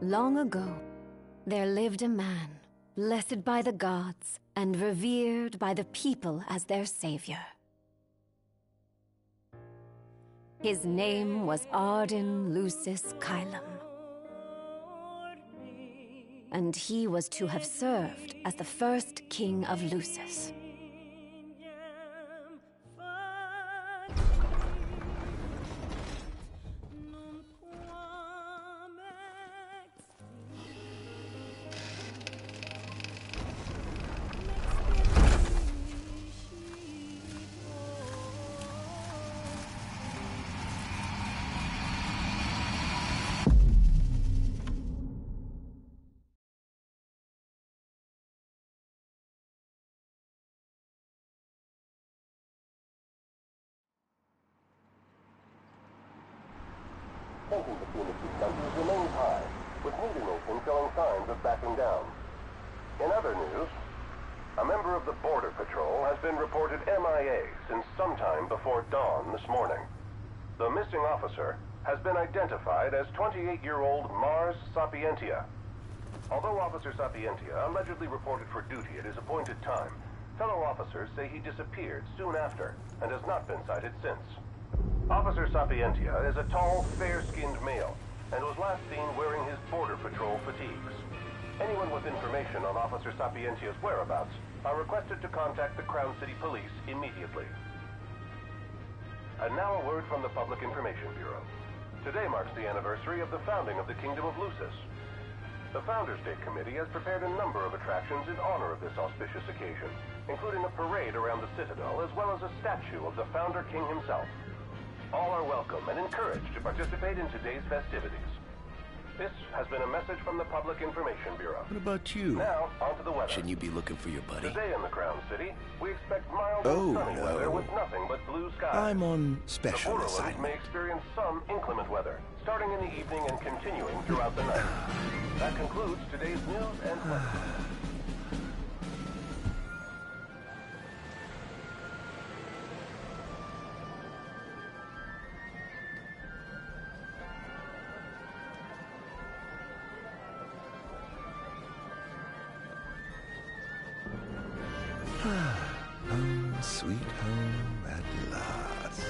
Long ago, there lived a man, blessed by the gods and revered by the people as their savior. His name was Arden Lucis Kylum, and he was to have served as the first king of Lucis. Tension between the two countries remains high, with neither nation showing signs of backing down. In other news, a member of the Border Patrol has been reported MIA since sometime before dawn this morning. The missing officer has been identified as 28-year-old Mars Sapientia. Although Officer Sapientia allegedly reported for duty at his appointed time, fellow officers say he disappeared soon after and has not been sighted since. Officer Sapientia is a tall, fair-skinned male and was last seen wearing his Border Patrol fatigues. Anyone with information on Officer Sapientia's whereabouts are requested to contact the Crown City Police immediately. And now a word from the Public Information Bureau. Today marks the anniversary of the founding of the Kingdom of Lucis. The Founders Day Committee has prepared a number of attractions in honor of this auspicious occasion, including a parade around the Citadel as well as a statue of the Founder King himself. All are welcome and encouraged to participate in today's festivities. This has been a message from the Public Information Bureau. What about you? Now, on to the weather. Shouldn't you be looking for your buddy? Today in the Crown City, we expect mild and sunny weather with nothing but blue skies. I'm on special the Borderlands assignment. may experience some inclement weather, starting in the evening and continuing throughout the night. That concludes today's news and questions. Home, sweet home at last.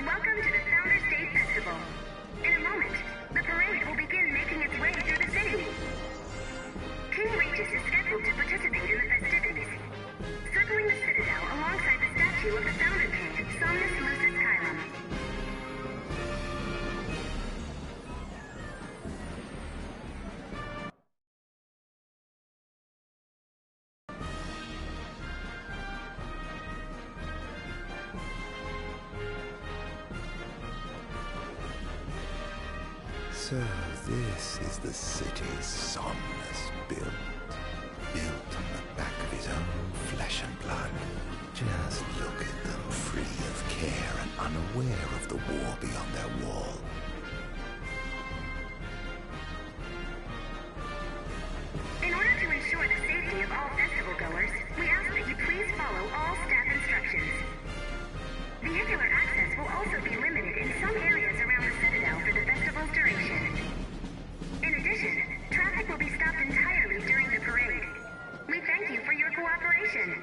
Welcome to the Founders Day Festival. In a moment, the parade will begin making its way through the city. King Regis is scheduled to participate in the festivities, circling the Citadel alongside the statue of the Founder King, Somnus Lucis Kylum. So this is the city Somnus built. Built on the back of his own flesh and blood. Just look at them, free of care and unaware of the war beyond their wall. In order to ensure the safety of all festival goers, we ask that you please follow all staff instructions. Vehicular access will also be limited in some areas around the Citadel for the festival's duration. In addition, traffic will be stopped entirely during the parade. We thank you for your cooperation.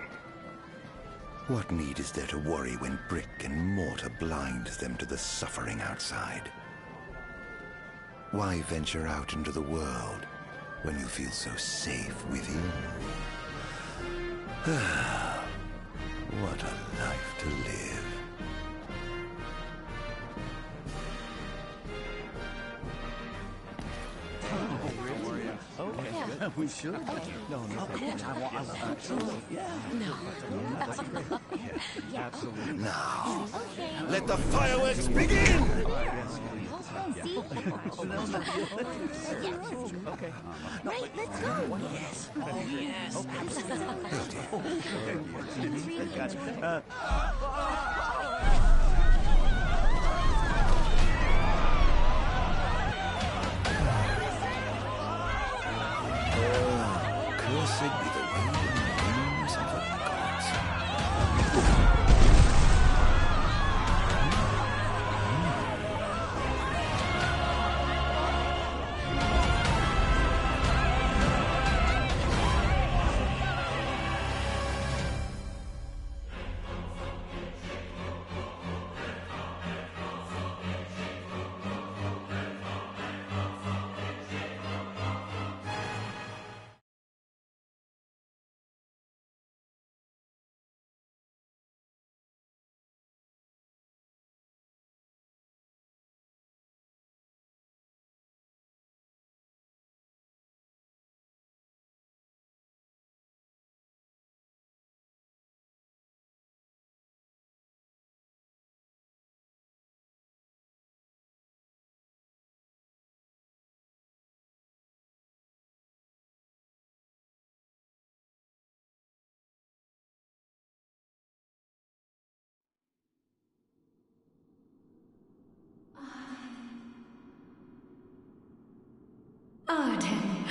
What need is there to worry when brick and mortar blinds them to the suffering outside? Why venture out into the world when you feel so safe within? What a life to live. We should. No, absolutely. Yeah. No. Absolutely. Now, let the fireworks begin! Okay. Right, let's go. Yes. Oh, yes. Cursed be the way and names of the gods. Arden.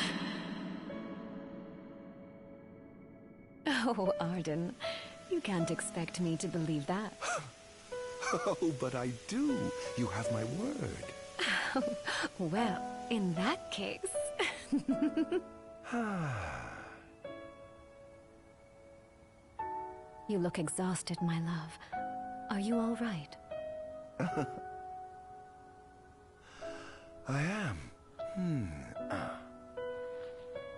Oh, Arden. You can't expect me to believe that. Oh, but I do. You have my word. Well, in that case... You look exhausted, my love. Are you all right? I am.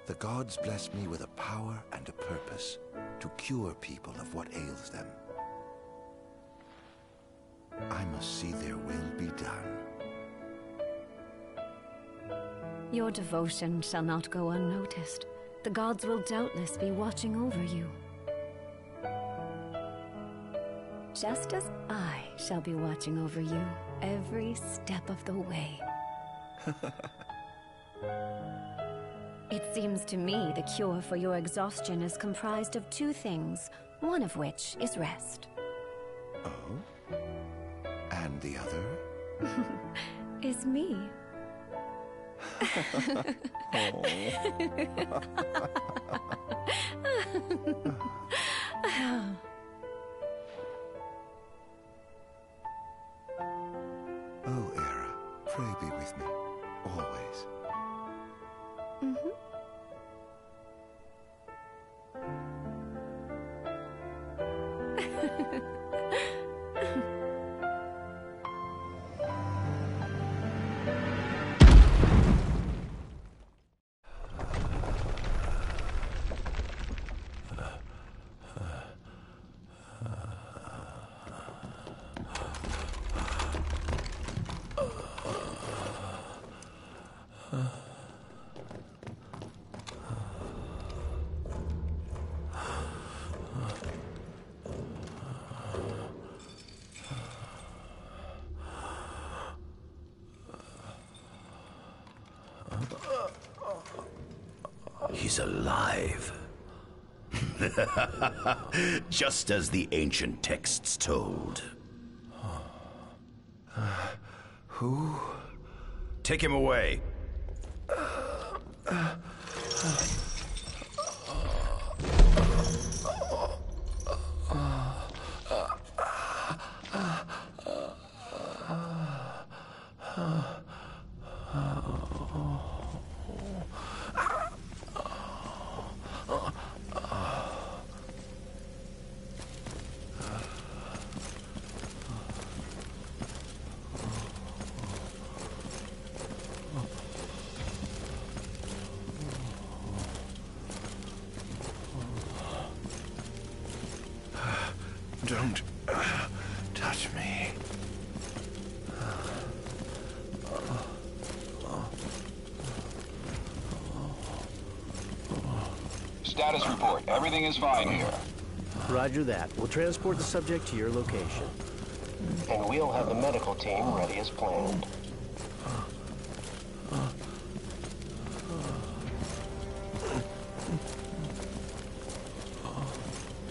The gods blessed me with a power and a purpose to cure people of what ails them. I must see their will be done. Your devotion shall not go unnoticed. The gods will doubtless be watching over you. Just as I shall be watching over you every step of the way. It seems to me the cure for your exhaustion is comprised of two things, one of which is rest. Oh? And the other? Is me. Oh, Era, pray be with me, always. He's alive. Just as the ancient texts told. Who? Take him away. Don't touch me. Status report. Everything is fine here. Roger that. We'll transport the subject to your location. And we'll have the medical team ready as planned.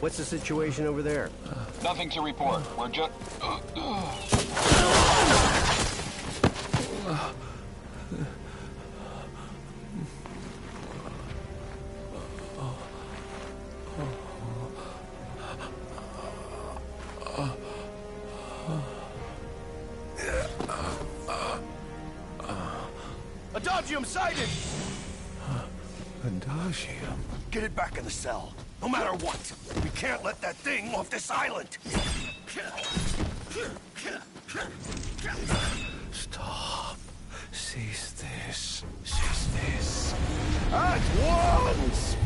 What's the situation over there? Nothing to report. We're just... Adagium sighted! Adagium? Get it back in the cell. No matter what. We can't let that thing off this island. Stop. Cease this. Cease this. At once!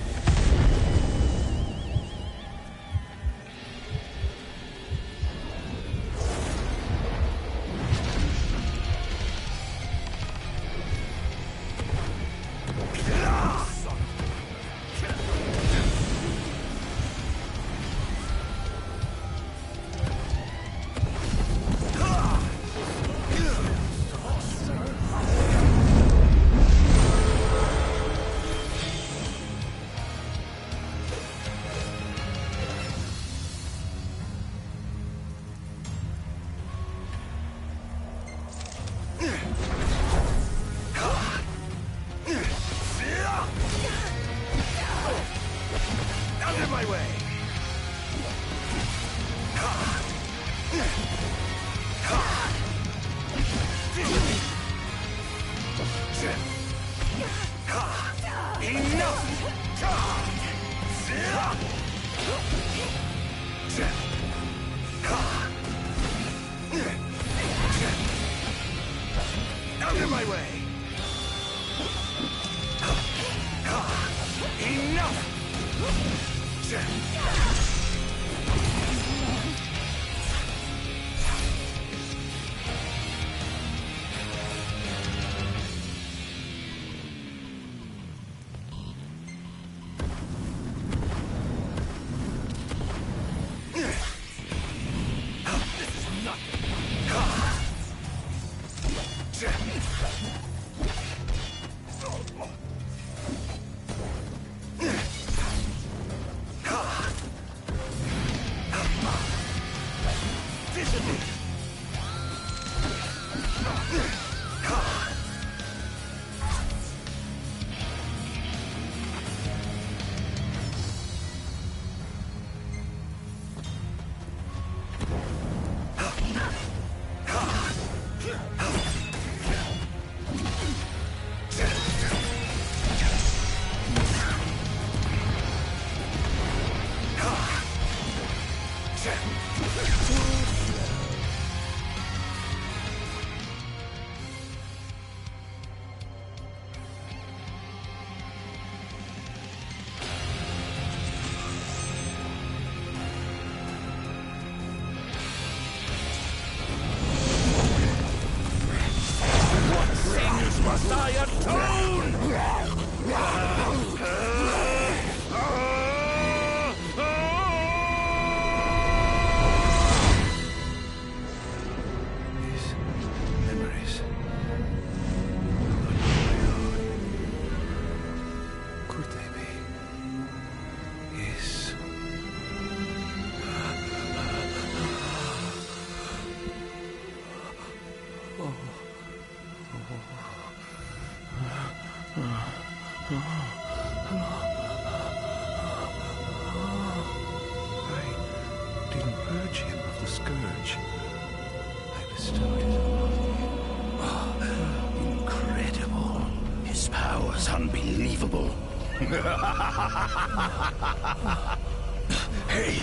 Out of my way! Enough! Must I atone? These memories. Could they be? Yes. I didn't purge him of the scourge. I bestowed it upon him. Incredible. His power's unbelievable. Hey!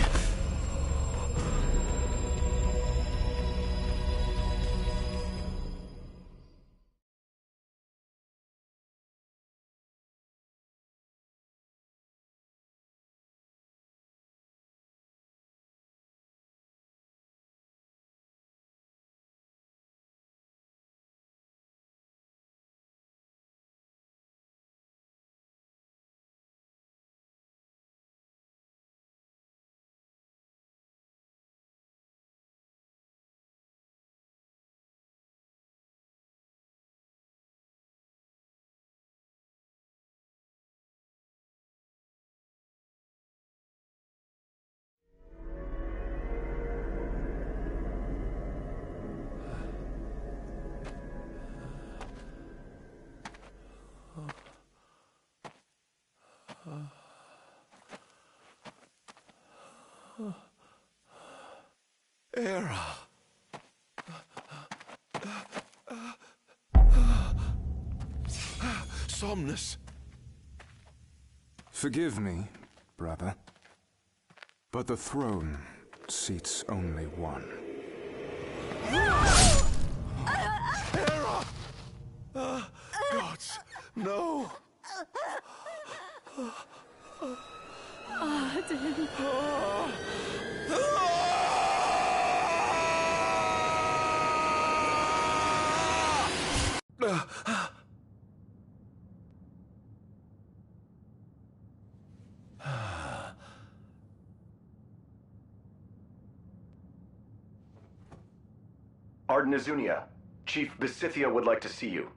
Era. Somnus. Forgive me, brother, but the throne seats only one. Era! Gods, no! Arden. Arden Izunia, Chief Besithia would like to see you.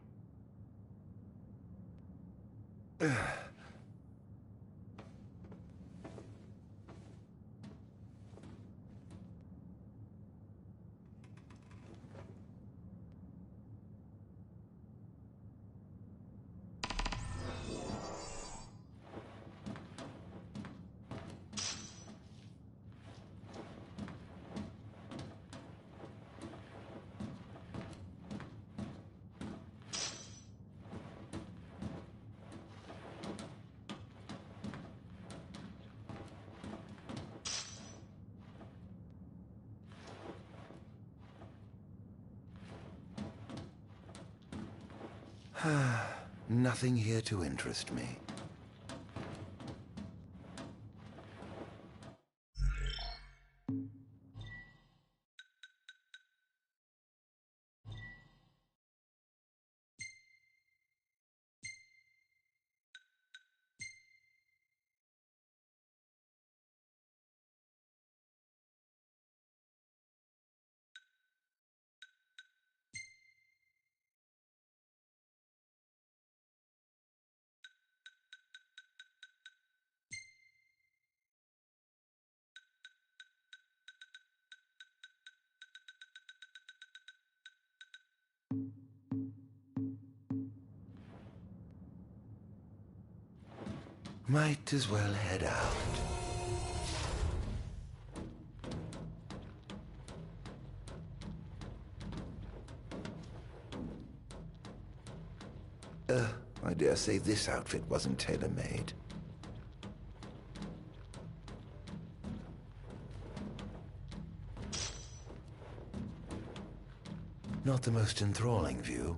Nothing here to interest me. Might as well head out. I dare say this outfit wasn't tailor-made. Not the most enthralling view.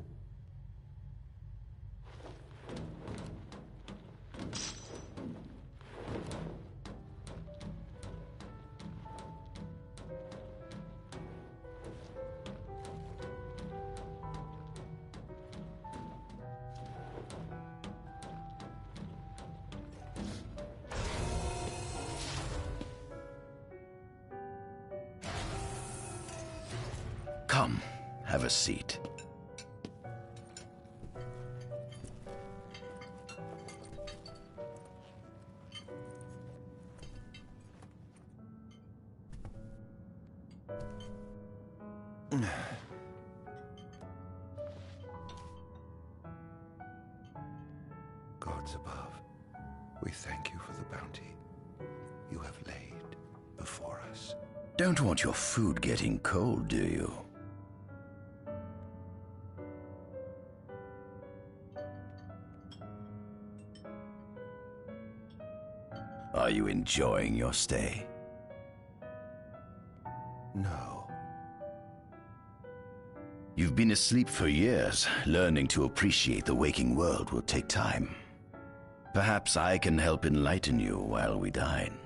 Come, have a seat. Gods above, we thank you for the bounty you have laid before us. Don't want your food getting cold, do you? Are you enjoying your stay? No. You've been asleep for years. Learning to appreciate the waking world will take time. Perhaps I can help enlighten you while we dine.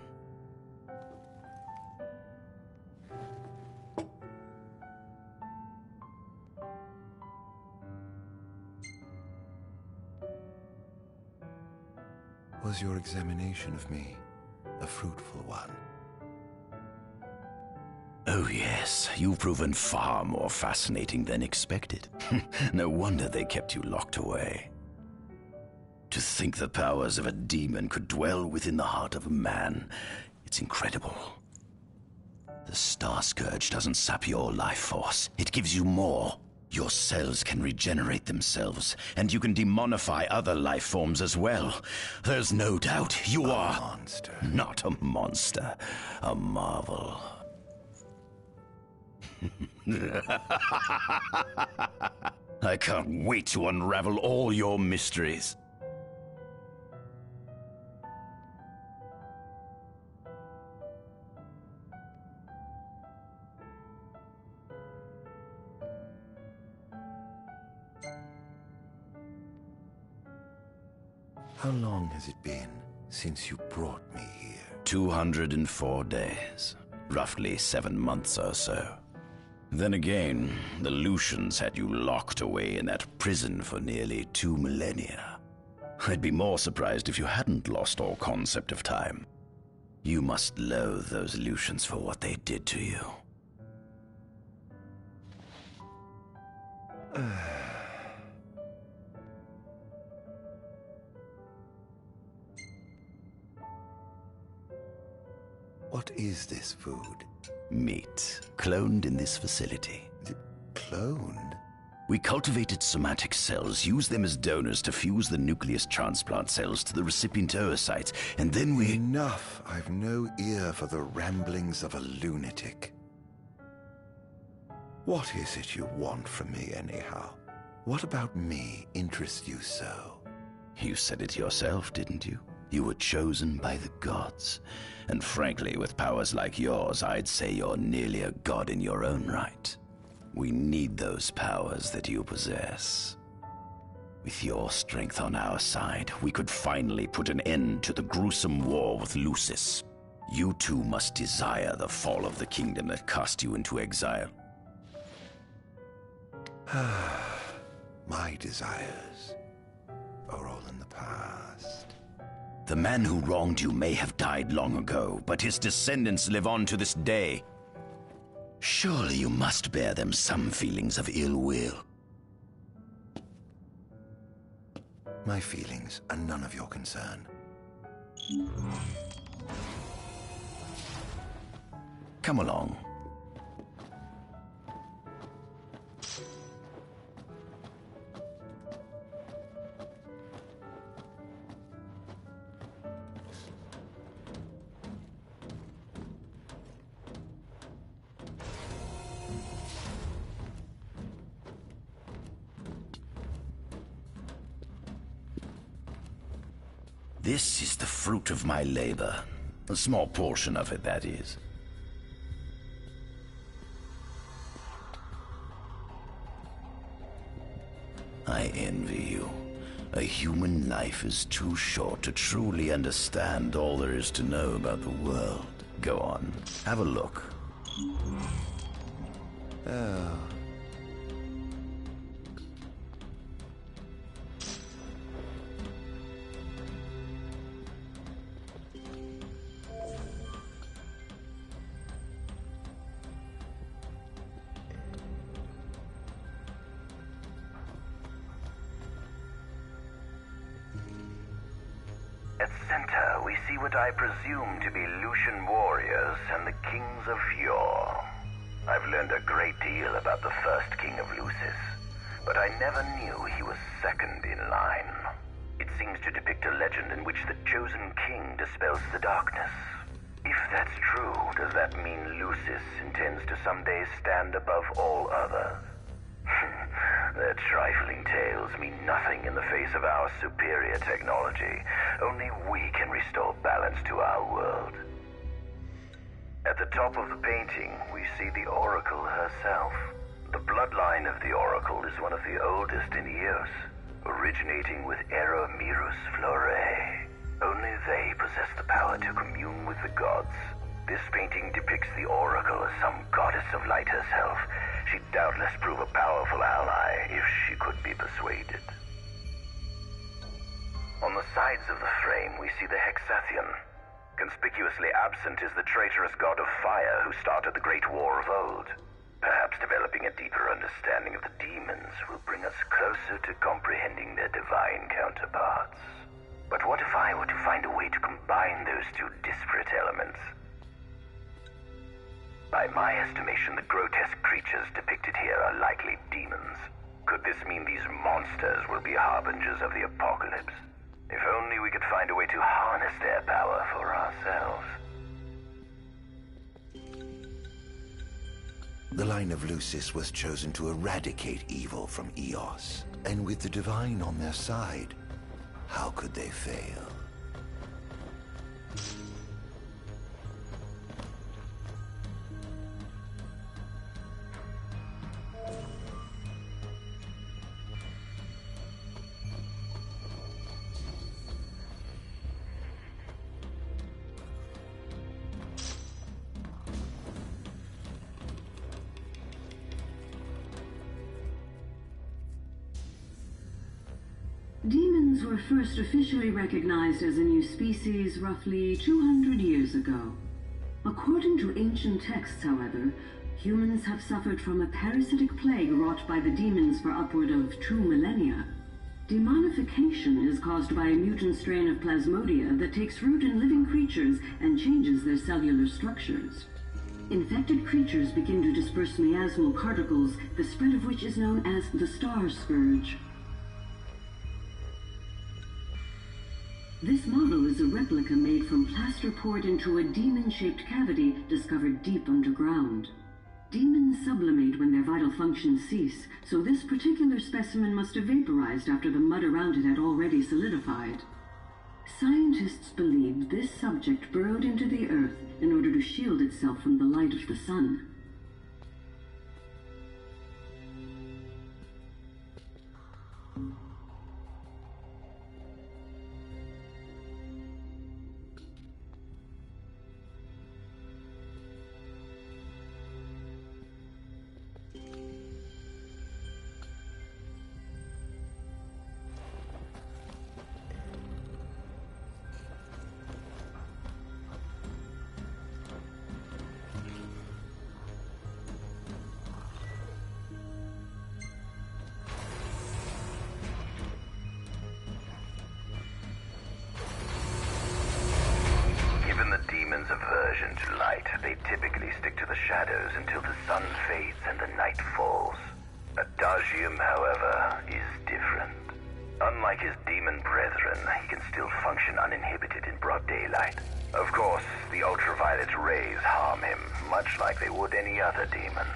Was your examination of me a fruitful one? Oh yes, you've proven far more fascinating than expected. No wonder they kept you locked away. To think the powers of a demon could dwell within the heart of a man, it's incredible. The Star Scourge doesn't sap your life force, it gives you more. Your cells can regenerate themselves, and you can demonify other life forms as well. There's no doubt you are... A monster. Not a monster, a marvel. I can't wait to unravel all your mysteries. How long has it been since you brought me here? 204 days. Roughly 7 months or so. Then again, the Lucians had you locked away in that prison for nearly 2 millennia. I'd be more surprised if you hadn't lost all concept of time. You must loathe those Lucians for what they did to you. What is this food? Meat, cloned in this facility. Cloned? We cultivated somatic cells, used them as donors to fuse the nucleus transplant cells to the recipient oocytes, and then we... Enough! I've no ear for the ramblings of a lunatic. What is it you want from me, anyhow? What about me interests you so? You said it yourself, didn't you? You were chosen by the gods. And frankly, with powers like yours, I'd say you're nearly a god in your own right. We need those powers that you possess. With your strength on our side, we could finally put an end to the gruesome war with Lucis. You too must desire the fall of the kingdom that cast you into exile. My desires are all in the past. The man who wronged you may have died long ago, but his descendants live on to this day. Surely you must bear them some feelings of ill will. My feelings are none of your concern. Come along. This is the fruit of my labor. A small portion of it, that is. I envy you. A human life is too short to truly understand all there is to know about the world. Go on, have a look. Oh. At center, we see what I presume to be Lucian warriors and the kings of yore. I've learned a great deal about the first king of Lucis, but I never knew he was second in line. It seems to depict a legend in which the chosen king dispels the darkness. If that's true, does that mean Lucis intends to someday stand above all others? Their trifling tales mean nothing in the face of our superior technology. Only we can restore balance to our world. At the top of the painting, we see the Oracle herself. The bloodline of the Oracle is one of the oldest in Eos, originating with Eromirus Flore. Only they possess the power to commune with the gods. This painting depicts the Oracle as some goddess of light herself. She'd doubtless prove a powerful ally if she could be persuaded. On the sides of the frame, we see the Hexathian. Conspicuously absent is the traitorous god of fire who started the Great War of old. Perhaps developing a deeper understanding of the demons will bring us closer to comprehending their divine counterparts. But what if I were to find a way to combine those two disparate elements? By my estimation, the grotesque creatures depicted here are likely demons. Could this mean these monsters will be harbingers of the apocalypse? If only we could find a way to harness their power for ourselves. The line of Lucis was chosen to eradicate evil from Eos, and with the divine on their side, how could they fail? Demons were first officially recognized as a new species roughly 200 years ago. According to ancient texts, however, humans have suffered from a parasitic plague wrought by the demons for upward of 2 millennia. Demonification is caused by a mutant strain of plasmodia that takes root in living creatures and changes their cellular structures. Infected creatures begin to disperse miasmal particles, the spread of which is known as the Star Scourge. This model is a replica made from plaster poured into a demon-shaped cavity discovered deep underground. Demons sublimate when their vital functions cease, so this particular specimen must have vaporized after the mud around it had already solidified. Scientists believed this subject burrowed into the earth in order to shield itself from the light of the sun. aversion to light, they typically stick to the shadows until the sun fades and the night falls. Adagium, however, is different. Unlike his demon brethren, he can still function uninhibited in broad daylight. Of course, the ultraviolet rays harm him, much like they would any other demon.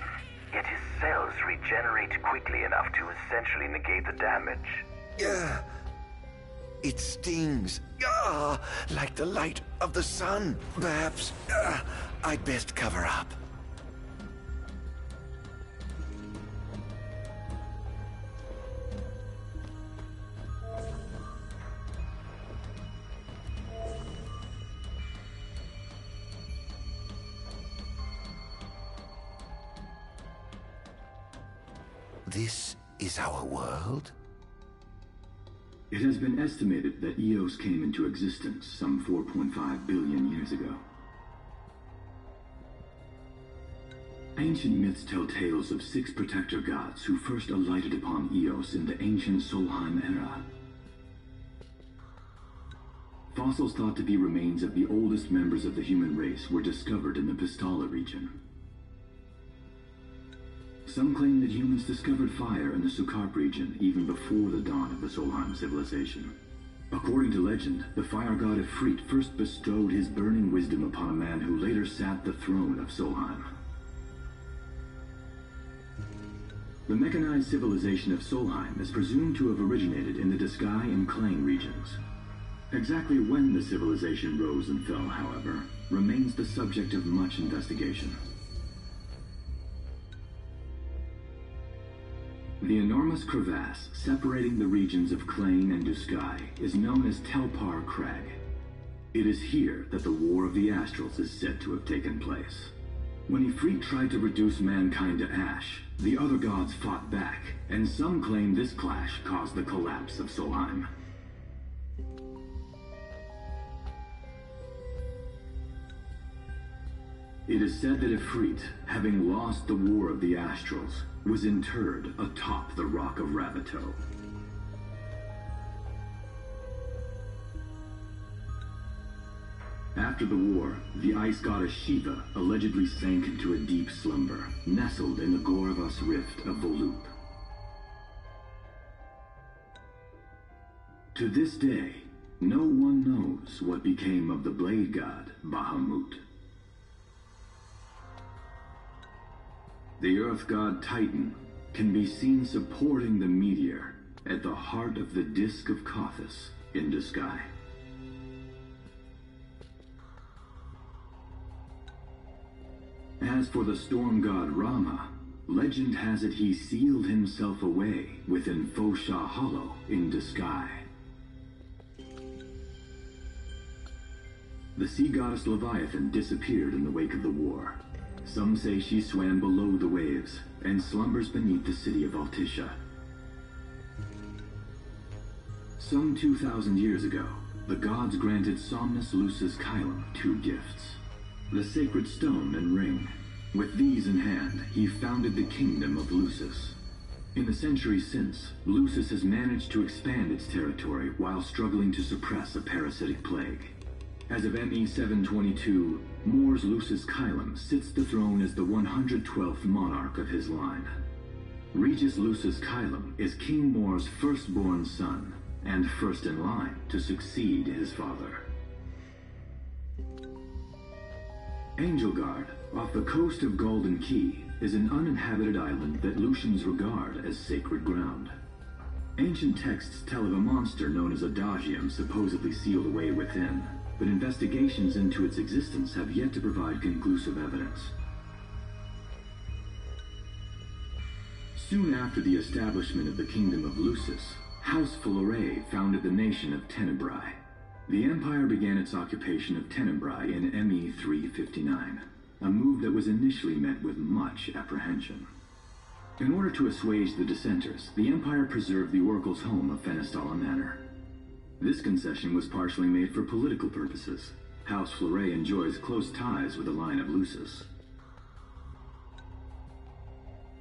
Yet his cells regenerate quickly enough to essentially negate the damage. Yeah. It stings. Like the light of the sun. Perhaps I'd best cover up. This is our world? It has been estimated that Eos came into existence some 4.5 billion years ago. Ancient myths tell tales of 6 protector gods who first alighted upon Eos in the ancient Solheim era. Fossils thought to be remains of the oldest members of the human race were discovered in the Pistala region. Some claim that humans discovered fire in the Sukarp region even before the dawn of the Solheim civilization. According to legend, the fire god Ifrit first bestowed his burning wisdom upon a man who later sat the throne of Solheim. The mechanized civilization of Solheim is presumed to have originated in the Disgaea and Klang regions. Exactly when the civilization rose and fell, however, remains the subject of much investigation. The enormous crevasse separating the regions of Klang and Disgaea is known as Telpar Crag. It is here that the War of the Astrals is said to have taken place. When Ifrit tried to reduce mankind to ash, the other gods fought back, and some claim this clash caused the collapse of Solheim. It is said that Ifrit, having lost the War of the Astrals, was interred atop the Rock of Ravito. After the war, the ice goddess Shiva allegedly sank into a deep slumber, nestled in the Goravas Rift of Volute. To this day, no one knows what became of the blade god Bahamut. The earth god Titan can be seen supporting the meteor at the heart of the Disk of Kothis in Disgaea. As for the storm god Rama, legend has it he sealed himself away within Fosha Hollow in Disgaea. The sea goddess Leviathan disappeared in the wake of the war. Some say she swam below the waves and slumbers beneath the city of Altisha. Some 2,000 years ago, the gods granted Somnus Lucis Caelum 2 gifts: the sacred stone and ring. With these in hand, he founded the kingdom of Lucis. In the centuries since, Lucis has managed to expand its territory while struggling to suppress a parasitic plague. As of ME 722, Mor's Lucis Caelum sits the throne as the 112th monarch of his line. Regis Lucis Caelum is King Mor's firstborn son, and first in line to succeed his father. Angelgard, off the coast of Golden Key, is an uninhabited island that Lucians regard as sacred ground. Ancient texts tell of a monster known as Adagium supposedly sealed away within, but investigations into its existence have yet to provide conclusive evidence. Soon after the establishment of the Kingdom of Lucis, House Fulare founded the nation of Tenebrae. The Empire began its occupation of Tenebrae in ME 359, a move that was initially met with much apprehension. In order to assuage the dissenters, the Empire preserved the Oracle's home of Fenestala Manor. This concession was partially made for political purposes. House Fulare enjoys close ties with the line of Lucis.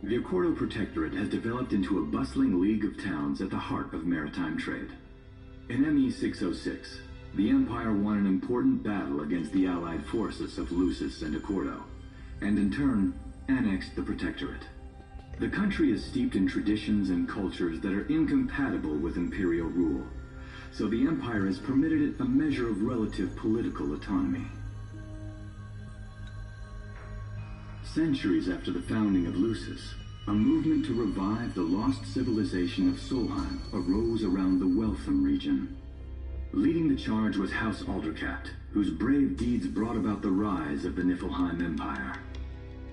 The Accordo Protectorate has developed into a bustling league of towns at the heart of maritime trade. In ME 606, The Empire won an important battle against the allied forces of Lucis and Accordo, and in turn, annexed the Protectorate. The country is steeped in traditions and cultures that are incompatible with Imperial rule, so the Empire has permitted it a measure of relative political autonomy. Centuries after the founding of Lucis, a movement to revive the lost civilization of Solheim arose around the Weltham region. Leading the charge was House Aldercat, whose brave deeds brought about the rise of the Niflheim Empire.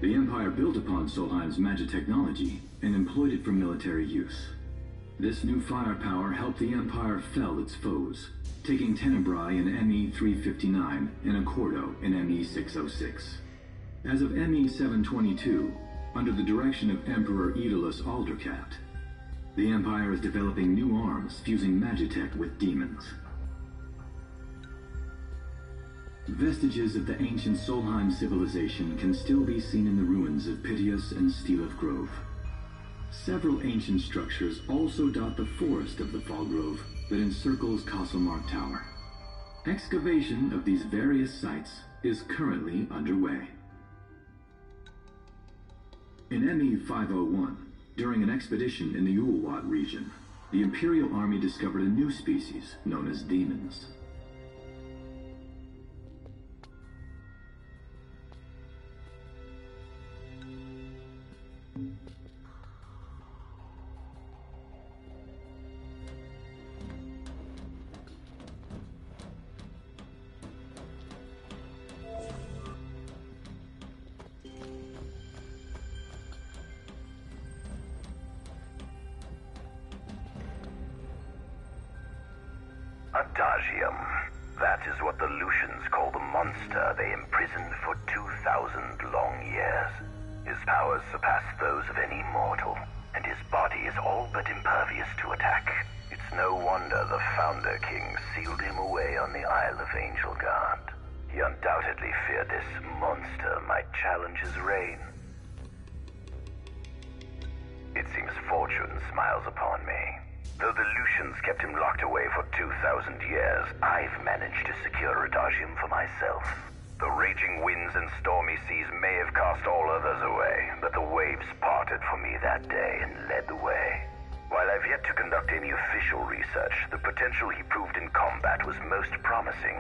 The Empire built upon Solheim's magic technology and employed it for military use. This new firepower helped the Empire fell its foes, taking Tenebrae in ME-359 and Accordo in ME-606. As of ME-722, under the direction of Emperor Aedalus Aldercat, the Empire is developing new arms fusing Magitech with demons. Vestiges of the ancient Solheim civilization can still be seen in the ruins of Piteous and Steeleth Grove. Several ancient structures also dot the forest of the Fall Grove that encircles Castlemark Tower. Excavation of these various sites is currently underway. In ME-501, during an expedition in the Ulwat region, the Imperial Army discovered a new species known as demons. Adagium. That is what the Lucians call the monster they imprisoned for 2,000 long years. His powers surpass those of any mortal, and his body is all but impervious to attack. It's no wonder the Founder King sealed him away on the Isle of Angel Guard. He undoubtedly feared this monster might challenge his reign. It seems fortune smiles upon me. Though the Lucians kept him locked away for 2,000 years, I've managed to secure Adagium for myself. The raging winds and stormy seas may have cast all others away, but the waves parted for me that day and led the way. While I've yet to conduct any official research, the potential he proved in combat was most promising.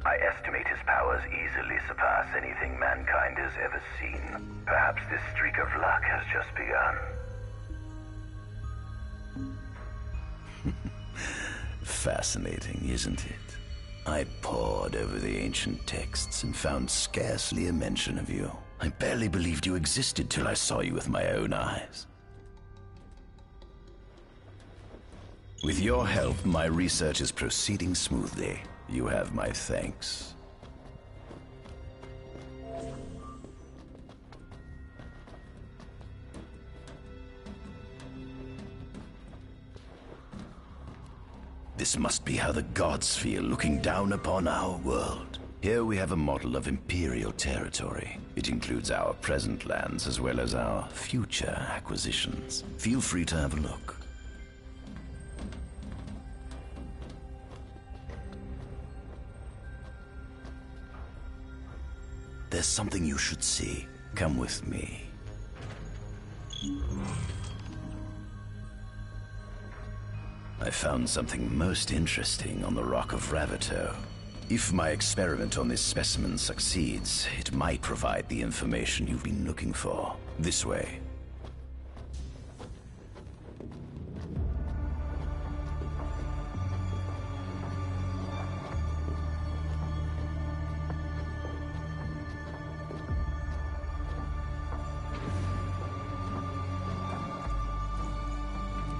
I estimate his powers easily surpass anything mankind has ever seen. Perhaps this streak of luck has just begun. Fascinating, isn't it? I pored over the ancient texts and found scarcely a mention of you. I barely believed you existed till I saw you with my own eyes. With your help, my research is proceeding smoothly. You have my thanks. This must be how the gods feel looking down upon our world. Here we have a model of Imperial territory. It includes our present lands as well as our future acquisitions. Feel free to have a look. There's something you should see. Come with me. I found something most interesting on the Rock of Ravito. If my experiment on this specimen succeeds, it might provide the information you've been looking for. This way.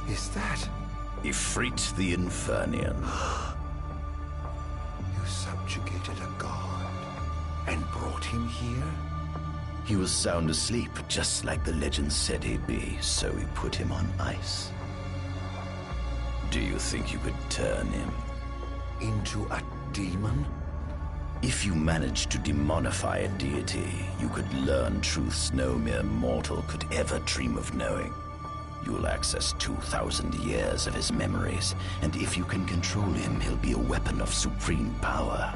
Is that... Ifrit the Infernian. You subjugated a god and brought him here? He was sound asleep, just like the legend said he'd be, so we put him on ice. Do you think you could turn him into a demon? If you managed to demonify a deity, you could learn truths no mere mortal could ever dream of knowing. You'll access 2,000 years of his memories, and if you can control him, he'll be a weapon of supreme power.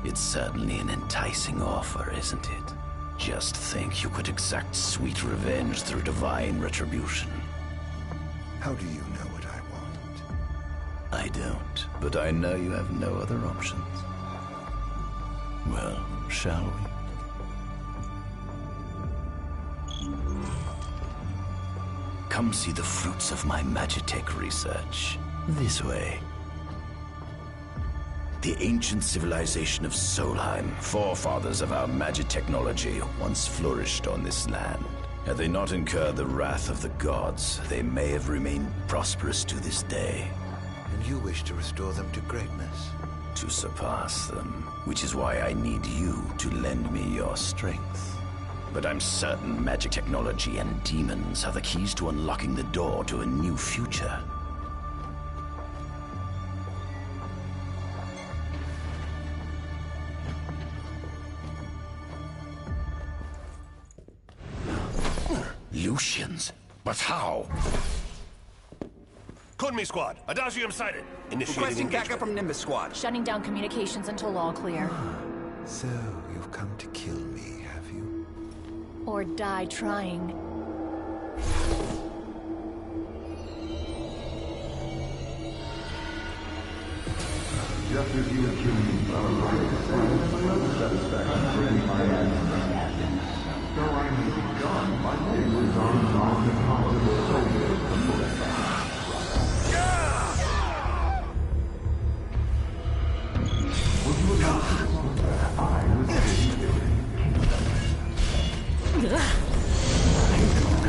It's certainly an enticing offer, isn't it? Just think you could exact sweet revenge through divine retribution. How do you know what I want? I don't, but I know you have no other options. Well, shall we? Come see the fruits of my Magitech research. This way. The ancient civilization of Solheim, forefathers of our Magitechnology, once flourished on this land. Had they not incurred the wrath of the gods, they may have remained prosperous to this day. And you wish to restore them to greatness? To surpass them, which is why I need you to lend me your strength. But I'm certain magic technology and demons are the keys to unlocking the door to a new future. Lucians? But how? Kunmi Squad, Adagium sighted. Initiating Requesting engagement. backup from Nimbus Squad. Shutting down communications until all clear. So, you've come to kill me, have you? Or die trying. Just as you and humans are right, satisfaction for any finance. So I may be gone, my name was on the possible soldiers. Would you allow I was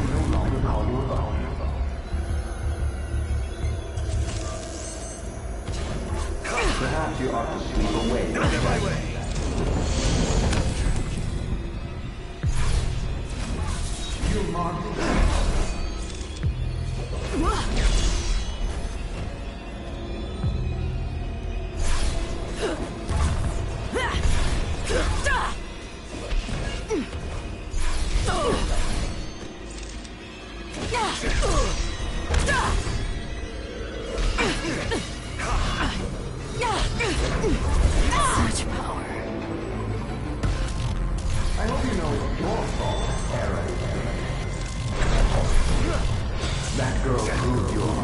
no longer call you alone. Perhaps you ought to sleep away. Get my way. You monster. Such power. I hope you know it's your fault, Aaron. That girl proved you're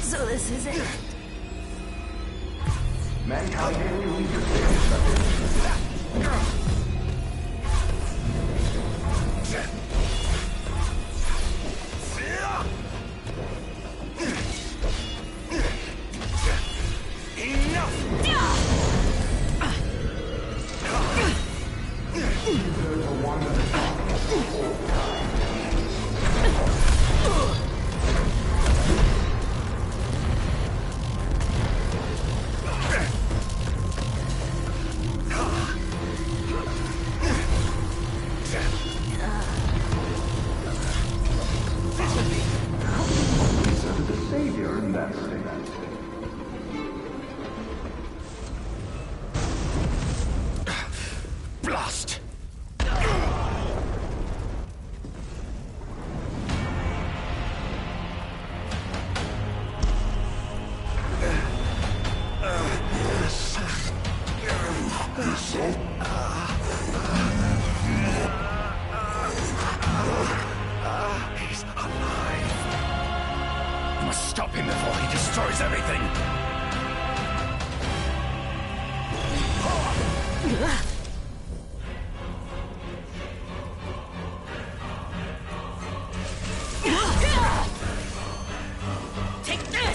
So this is it. mankind only leads to something. Savior in that state. Blast! He's alive. You must stop him before he destroys everything! Take this!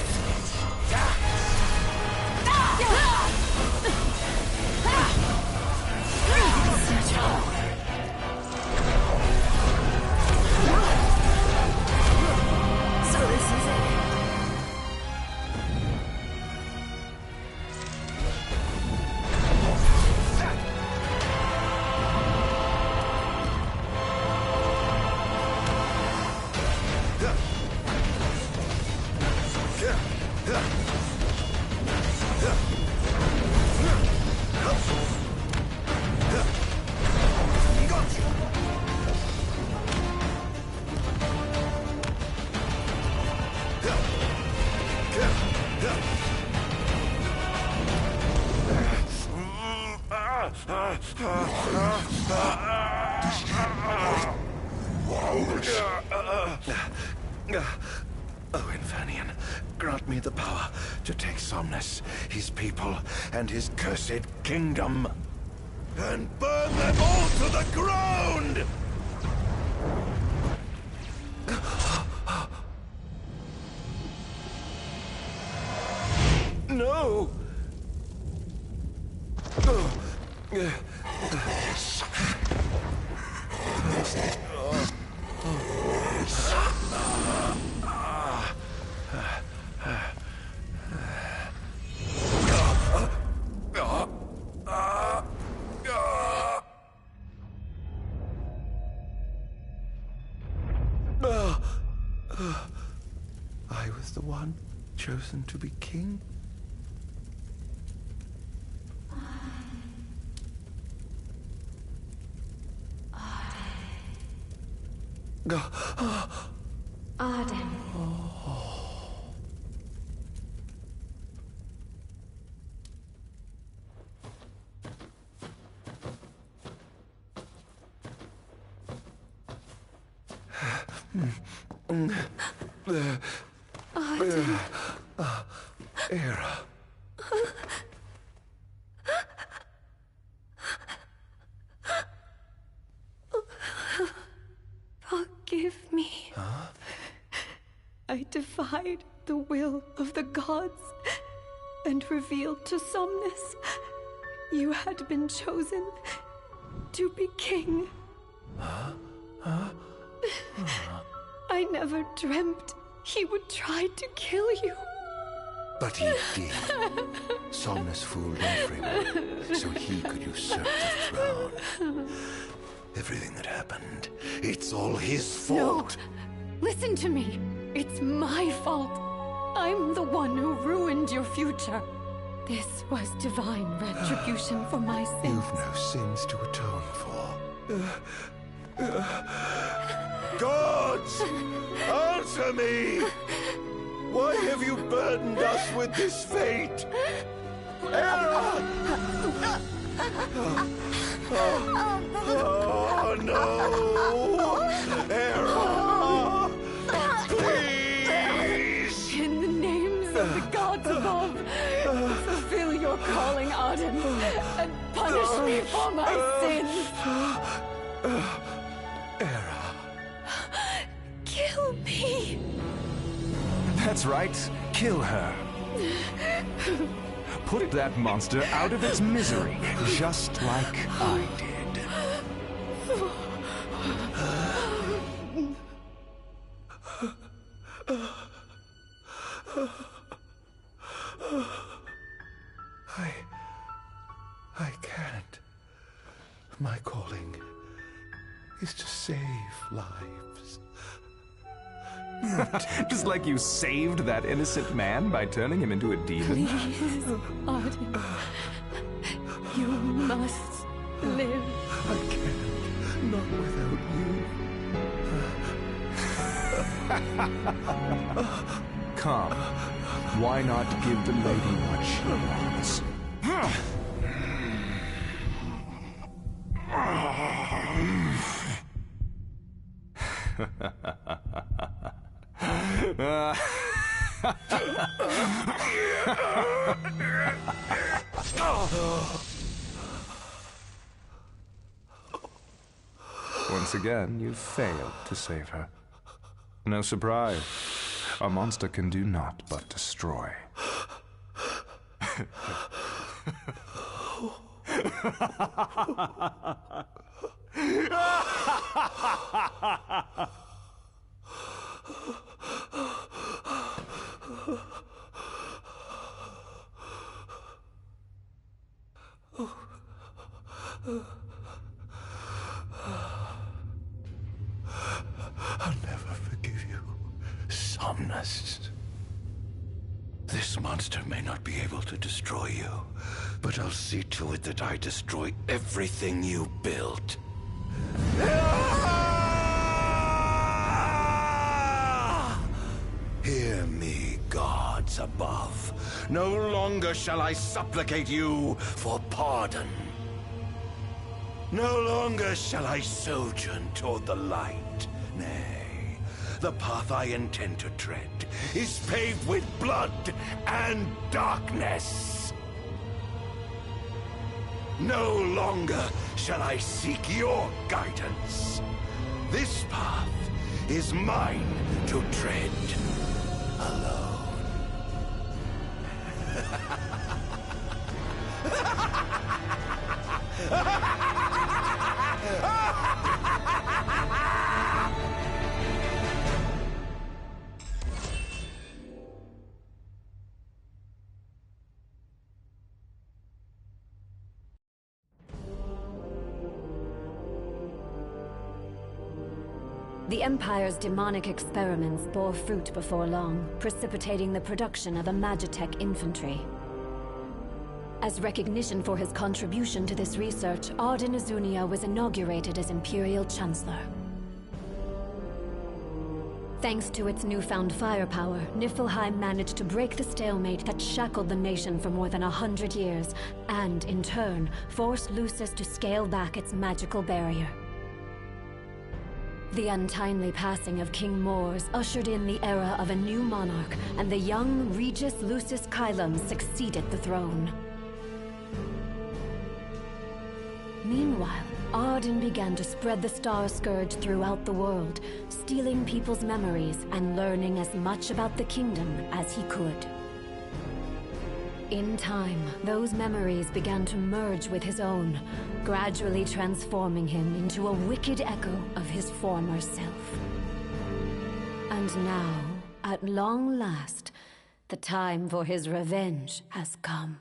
Oh, Infernian, grant me the power to take Somnus, his people, and his cursed kingdom, and burn them all to the ground! No! I was the one chosen to be king? Arden. Era. Forgive me. Huh? I defied the will of the gods and revealed to Somnus you had been chosen to be king. Huh? Huh? I never dreamt he would try to kill you. But he did. Somnus fooled everyone so he could usurp the throne. Everything that happened, it's all his fault. No! Listen to me. It's my fault. I'm the one who ruined your future. This was divine retribution for my sins. You've no sins to atone for. Gods! Answer me! Why have you burdened us with this fate? Era! Oh no! Era! Please! In the names of the gods above, fulfill your calling, Arden, and punish me for my sins. Era. Kill me. That's right. Kill her. Put that monster out of its misery, just like I did. I can't. My calling is to save lives. Just like you saved that innocent man by turning him into a demon. Please, Arden. You must live. I can't. Not without you. Come. Why not give the lady what she wants? Once again, you failed to save her. No surprise. A monster can do naught but destroy. I'll never forgive you, Somnus. This monster may not be able to destroy you, but I'll see to it that I destroy everything you built. Hear me, gods above. No longer shall I supplicate you for pardon. No longer shall I sojourn toward the light. Nay, the path I intend to tread is paved with blood and darkness. No longer shall I seek your guidance. This path is mine to tread alone. The Empire's demonic experiments bore fruit before long, precipitating the production of a Magitech infantry. As recognition for his contribution to this research, Arden Azunia was inaugurated as Imperial Chancellor. Thanks to its newfound firepower, Niflheim managed to break the stalemate that shackled the nation for more than 100 years, and, in turn, forced Lucis to scale back its magical barrier. The untimely passing of King Mors ushered in the era of a new monarch, and the young Regis Lucis Kylum succeeded the throne. Meanwhile, Arden began to spread the Star Scourge throughout the world, stealing people's memories and learning as much about the kingdom as he could. In time, those memories began to merge with his own, gradually transforming him into a wicked echo of his former self. And now, at long last, the time for his revenge has come.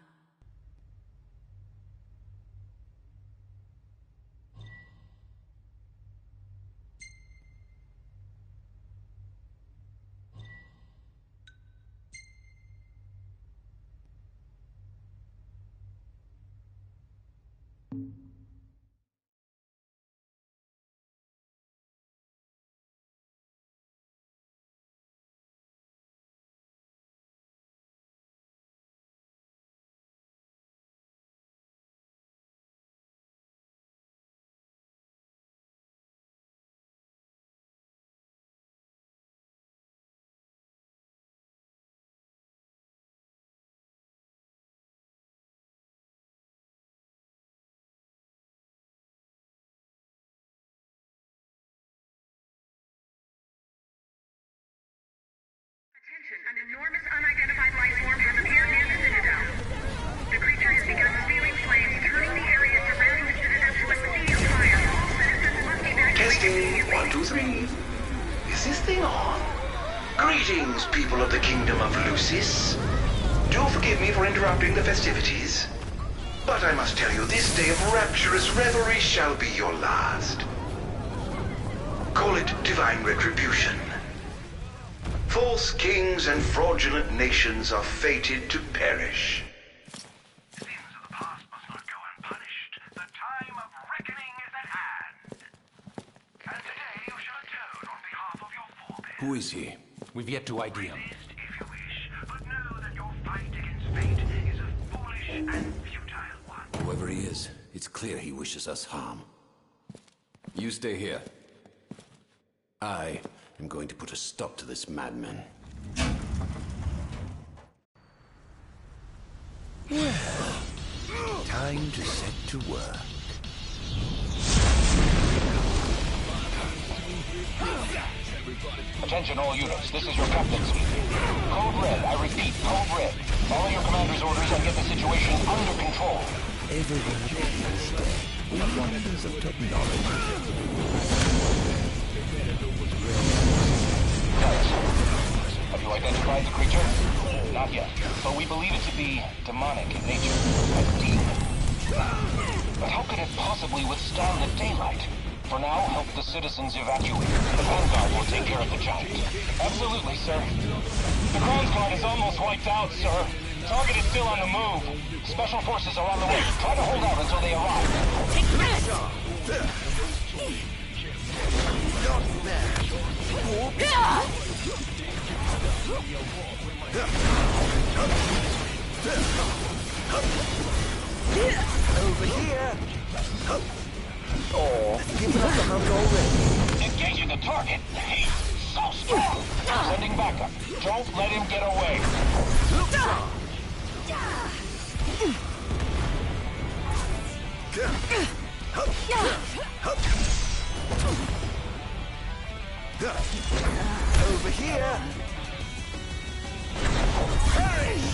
An enormous unidentified life form has appeared near the Citadel. The creature has begun spewing flames, turning the area surrounding the Citadel to a sea of fire. All citizens must evacuate. Testing, 1, 2, 3. Is this thing on? Greetings, people of the Kingdom of Lucis. Do forgive me for interrupting the festivities, but I must tell you, this day of rapturous revelry shall be your last. Call it divine retribution. False kings and fraudulent nations are fated to perish. Sins of the past must not go unpunished. The time of reckoning is at hand. And today you shall atone on behalf of your forebears. Who is he? We've yet to ID him. Resist if you wish, but know that your fight against fate is a foolish and futile one. Whoever he is, it's clear he wishes us harm. You stay here. I'm going to put a stop to this madman. Well, time to set to work. Attention all units, this is your captain speaking. Code Red, I repeat, Code Red. Follow your commander's orders and get the situation under control. Everyone is dead. The wonders of technology. Have you identified the creature? Not yet, but we believe it to be demonic in nature, a demon. But how could it possibly withstand the daylight? For now, help the citizens evacuate. The Vanguard will take care of the giant. Absolutely, sir. The Crown's Guard is almost wiped out, sir. Target is still on the move. Special forces are on the way. Try to hold out until they arrive. Take this! Not bad. Over here. Oh, giving up the hunt already. Engaging the target. He's so strong. Sending backup. Don't let him get away. Look sharp. Over here. Perish!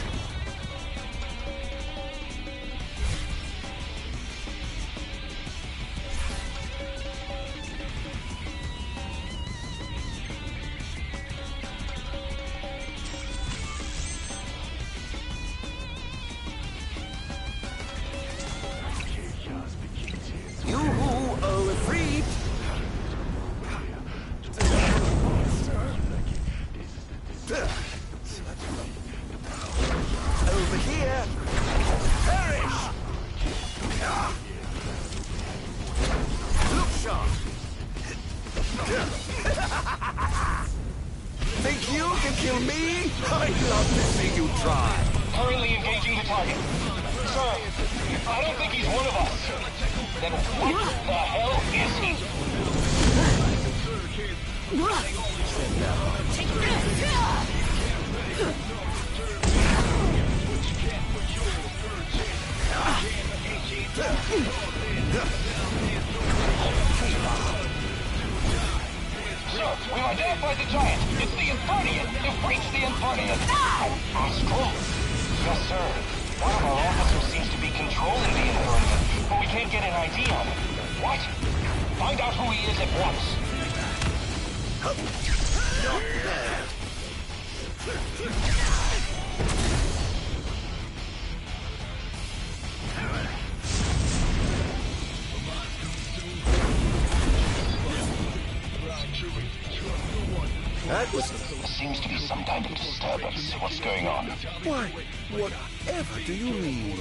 You-hoo, oh, freed! Over here! Perish! Look sharp! Think you can kill me? I'd love to see you try! Currently engaging the target. Sir, I don't think he's one of us. Then what the hell is he? Sir, we've identified the giant. It's the Infernian. You've reached the Infernian. Astral? Yes, sir. One of our officers seems to be controlling the Infernian, but we can't get an ID on him. What? Find out who he is at once. Not bad. That was... There seems to be some kind of disturbance. What's going on? Why, whatever do you mean?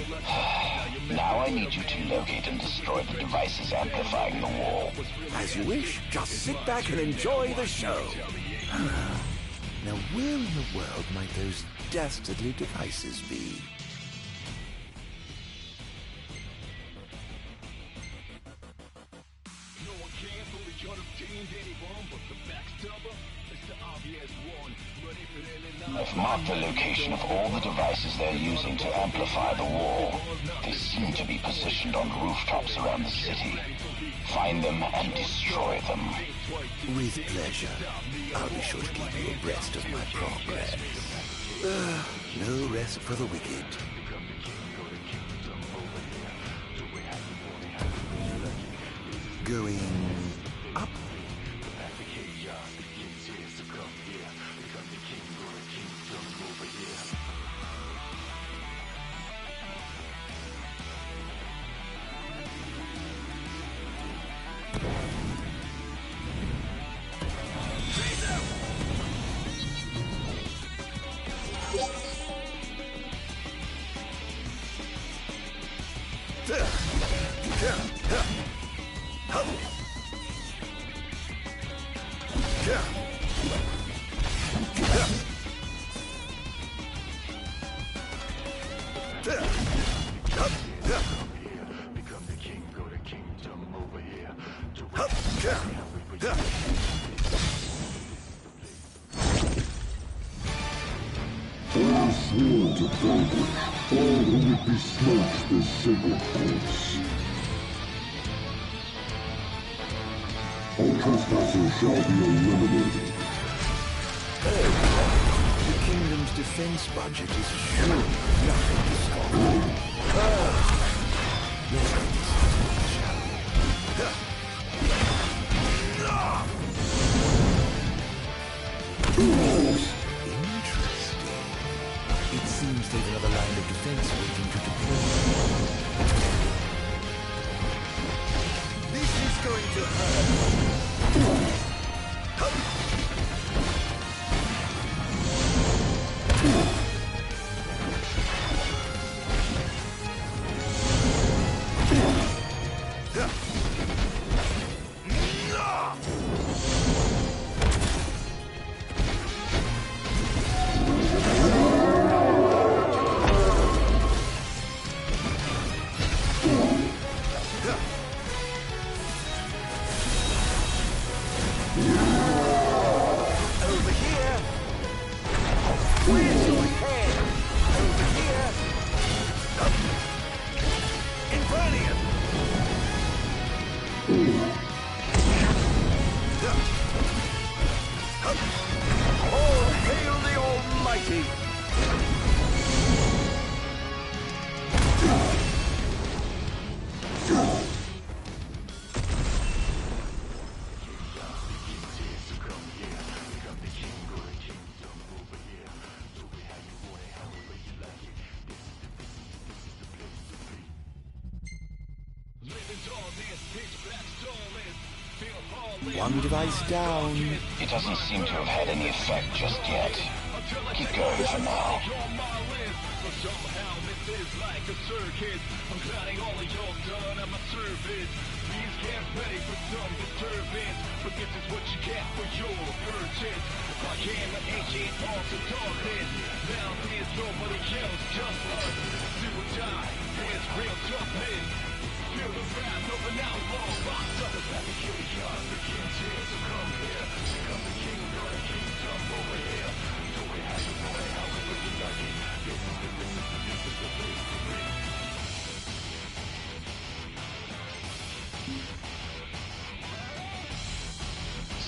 Now I need you to locate and destroy the devices amplifying the wall. As you wish. Just sit back and enjoy the show. Now, where in the world might those dastardly devices be? I've marked the location of all the devices they're using to amplify the wall. They seem to be positioned on rooftops around the city. Find them and destroy them. With pleasure. I'll be sure to keep you abreast of my progress. No rest for the wicked. Going up. I swore to Baldur, all who would besmirch the sacred corpse. All trespassers shall be eliminated. The kingdom's defense budget is surely nothing to scoff. Let's get this started, shall we? Interesting. It seems there's another line of defense waiting to deploy. This is going to hurt. All hail the Almighty! One device down. It doesn't seem to have had any effect just yet. Keep going for now.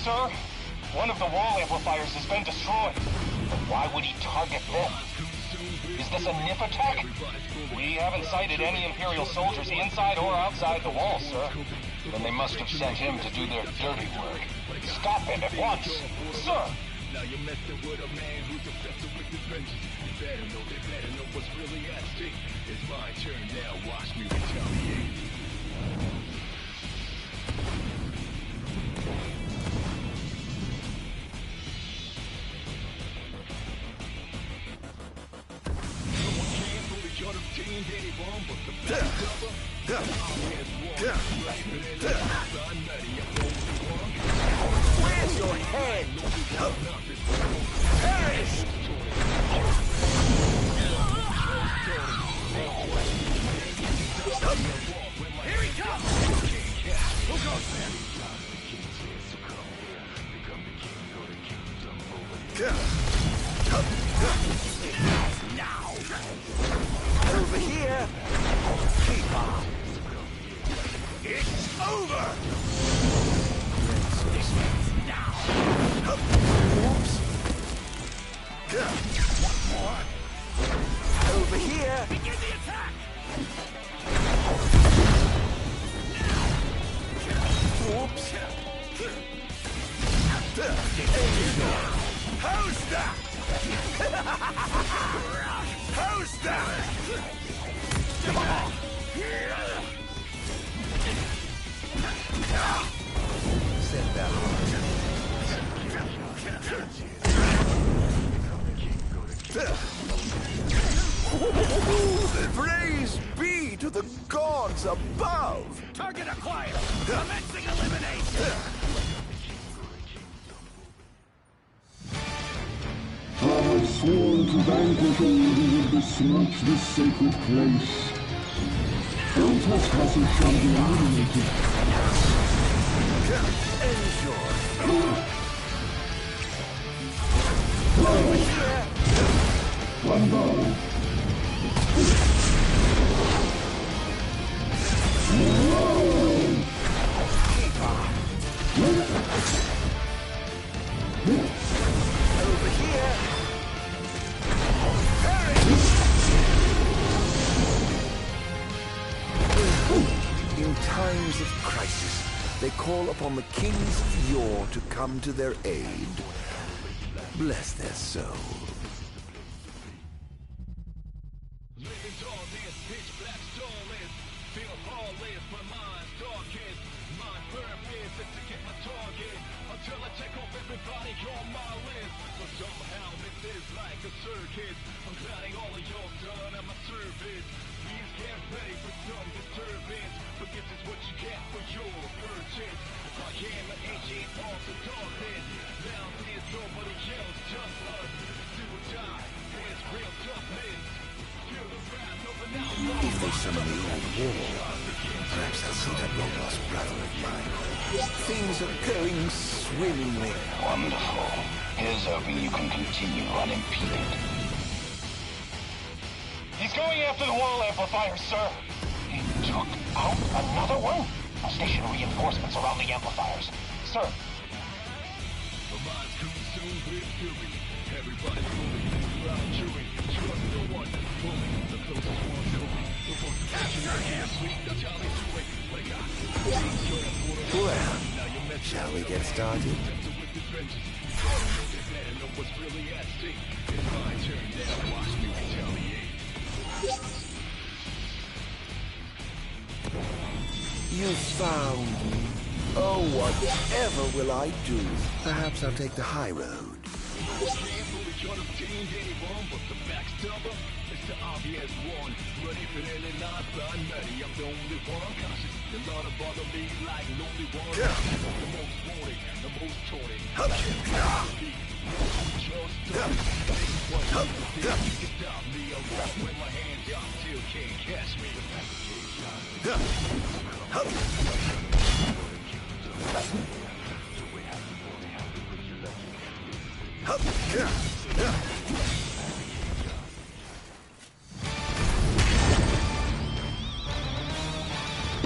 Sir, one of the wall amplifiers has been destroyed. But why would he target them? Is this a NIF attack? We haven't sighted any Imperial soldiers inside or outside the wall, sir. Then they must have sent him to do their dirty work. Stop it at once, sir! Now you're messing with a man who's obsessed with his vengeance. You better know what's really at stake. It's my turn now, watch me retaliate. Where's your head? Perish! Here he comes! Who goes there? Now! Over here! Keep on! It's over! Now! Oops! Over here! Begin the attack! Oops! How's that? How's that? Set that Praise be to the gods above! Target acquired! Commencing elimination! I have sworn to vanquish all who would besmirch this sacred place. All trespassers shall be eliminated. Enjoy. One ball. Over here. In times of crisis, they call upon the kings of yore to come to their aid. Bless their soul. If they summon the old war, perhaps they'll see that long-lost brother of mine. Things are going swimmingly. Wonderful. Here's hoping you can continue unimpeded. He's going after the wall amplifier, sir. He took out another one? I'll station reinforcements around the amplifiers. Sir. Well, shall we get started? You found me. Oh, whatever will I do? Perhaps I'll take the high road.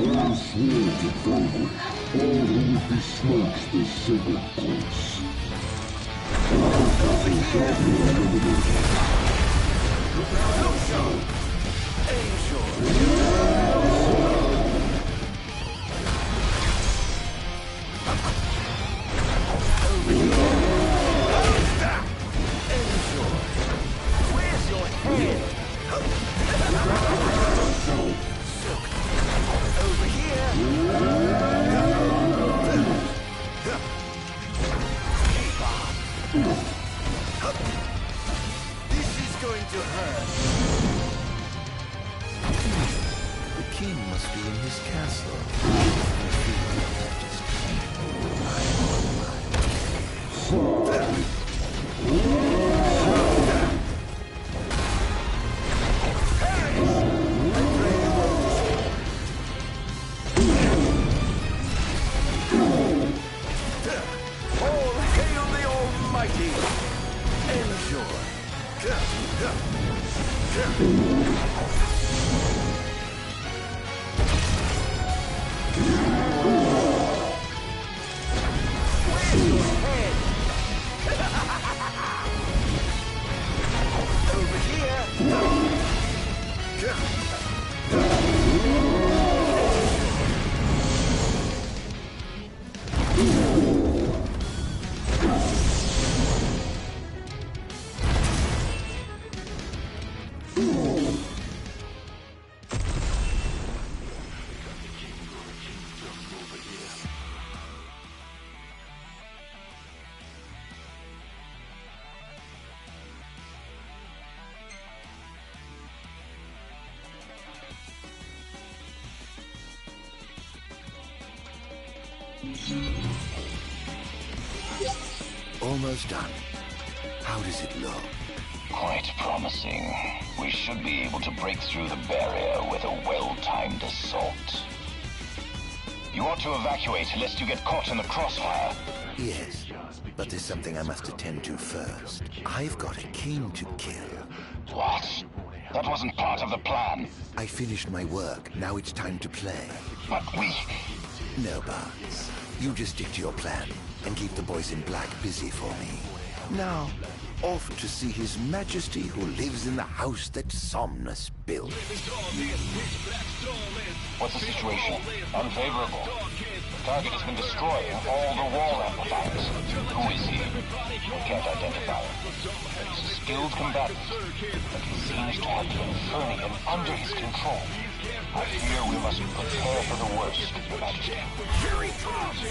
I swear to vanquish all who would besmirch the sacred place. Nothing shall be eliminated. Where's your head? Over here! This is going to hurt. The king must be in his castle. All hail the Almighty! Enjoy! Where's your head? Over here! Almost done. How does it look? Quite promising. We should be able to break through the barrier with a well-timed assault. You ought to evacuate lest you get caught in the crossfire. Yes, but there's something I must attend to first. I've got a king to kill. What? That wasn't part of the plan. I finished my work. Now it's time to play. But we... No buts. You just stick to your plan and keep the boys in black busy for me. Now, off to see His Majesty who lives in the house that Somnus built. What's the situation? Unfavorable. The target has been destroying all the wall amplifiers. Who is he? We can't identify him. He's a skilled combatant, but he seems to have the Infernium under his control. I fear we must prepare for the worst, Your Majesty. Here he comes!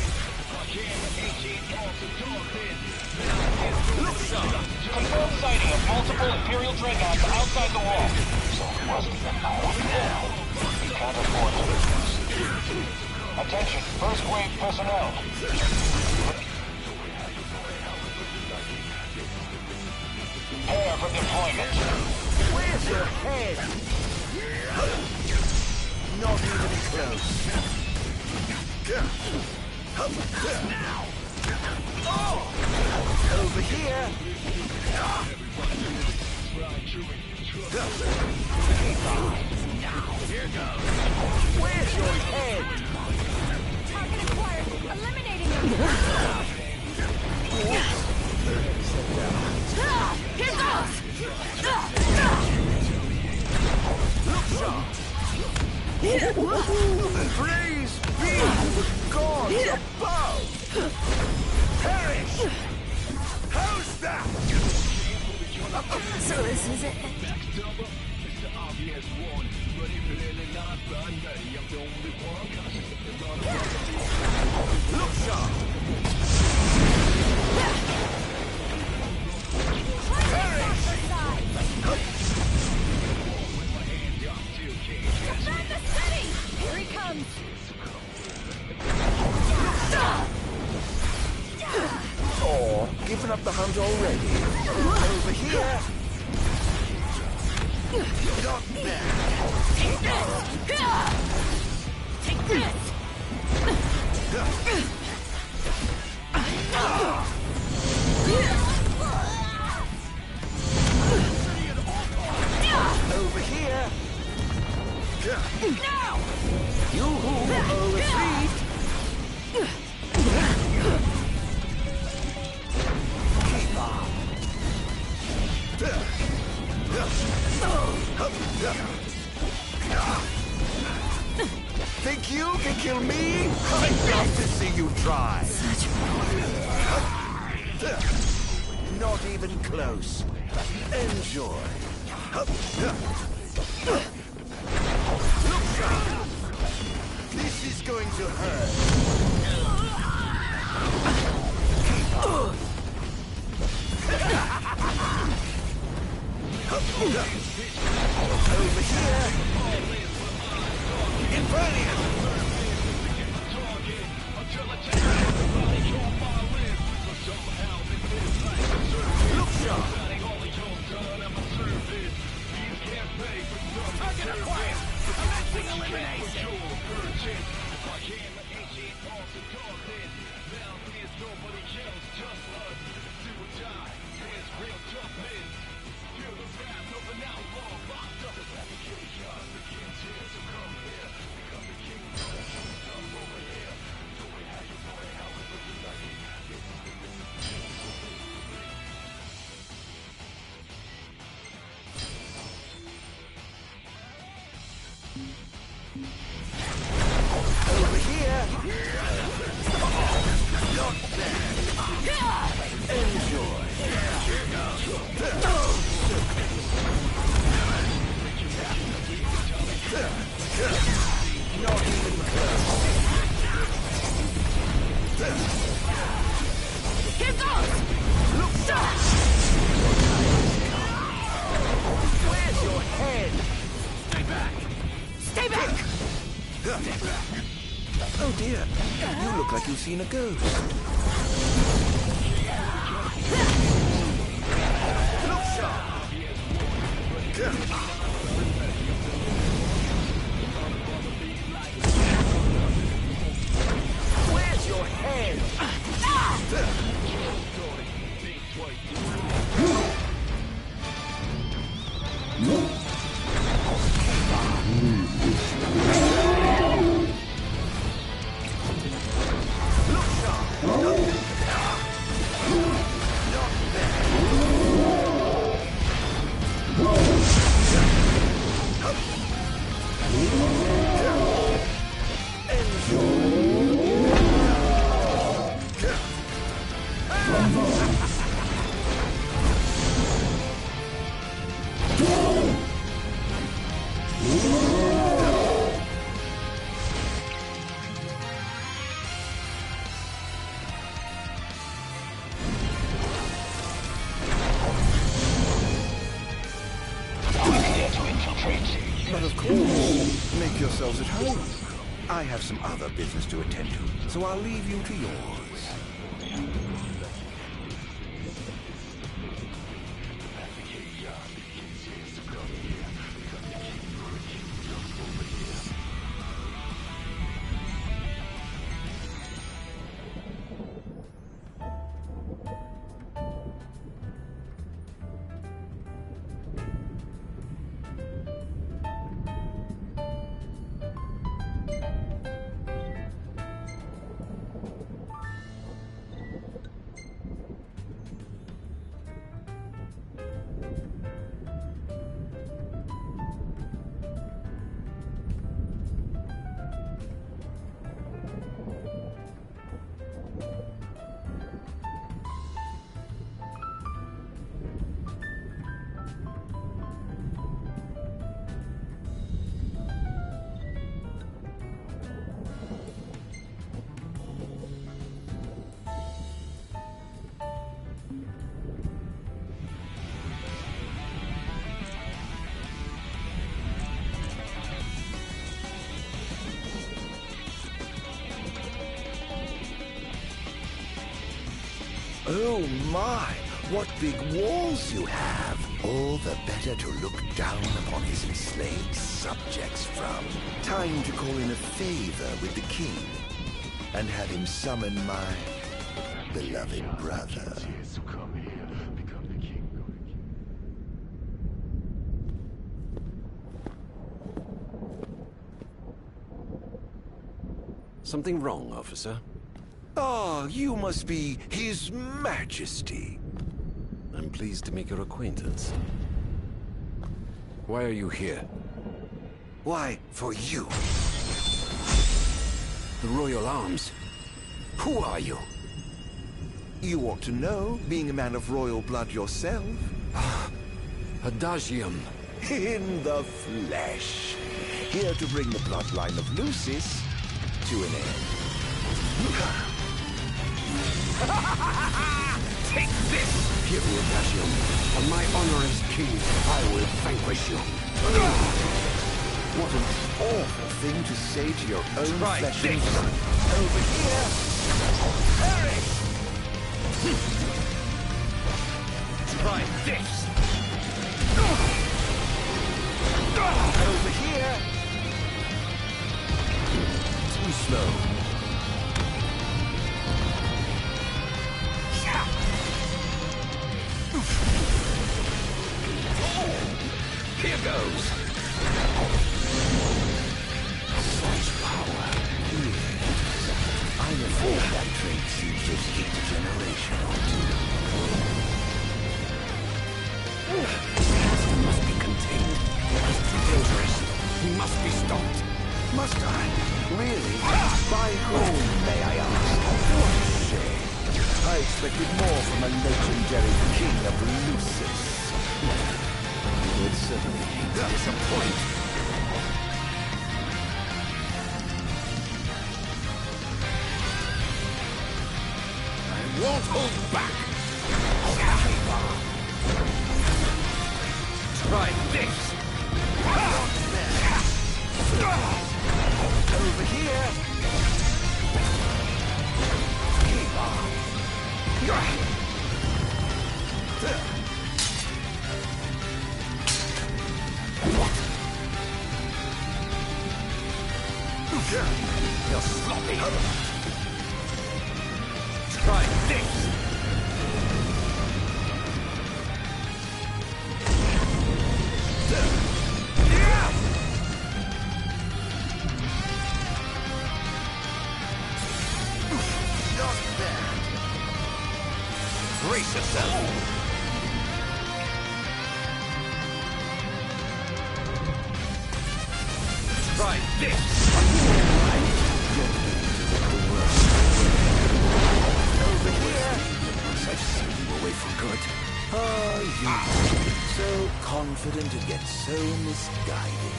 Confirmed sighting of multiple Imperial Dreadnoughts outside the wall. So it wasn't the Empire now. We can't afford to lose. Attention, first wave personnel. Prepare for deployment. Where's your head? Not even close. Now! Oh! Over here! Now, here goes. Where's your head? Praise be the gods above! Perish! How's that? So this is it. Look sharp! Perish! Defend the city! Here he comes! Oh, giving up the hunt already. Over here. Not bad. Take this! Take this! Over here. Now! You who are retrieved. Keep on. Think you can kill me? I'd love to see you try. Such Not even close. Enjoy. Look sharp. This is going to hurt. Keep on. Over here. Infernium. Look sharp. Target acquired. Commencing elimination. Over here. Not bad. Enjoy. Not even close. Here goes! Look sharp. Where's your head? Stay back! Stay back! Oh dear, you look like you've seen a ghost. Look sharp! Where's your head? But of course, make yourselves at home. I have some other business to attend to, so I'll leave you to yours. Oh my, what big walls you have. All the better to look down upon his enslaved subjects from. Time to call in a favor with the king and have him summon my beloved brother. Something wrong, officer? Ah, you must be His Majesty. I'm pleased to make your acquaintance. Why are you here? Why, for you. The Royal Arms. Who are you? You ought to know, being a man of royal blood yourself. Adagium. In the flesh. Here to bring the bloodline of Lucis to an end. Take this! Here, Adagium. On my honor as king, I will vanquish you. What an awful thing to say to your own flesh and this. blood. Over here! Perish! Try this! Over here! Too slow. Here goes! Such power. I'm afraid that trait seems to have skipped a generation or two. He must be contained. He's too dangerous. He must be stopped. Must I? Really? By whom, may I ask? What a shame. I expected more from a legendary king of Lucis. You would certainly hate to disappoint. I won't hold back! Try this! Over here! You're sloppy. Try this! Not bad. Brace yourself! Try this! Over here! Once I've sent you away for good. Ah, you. So confident and yet so misguided.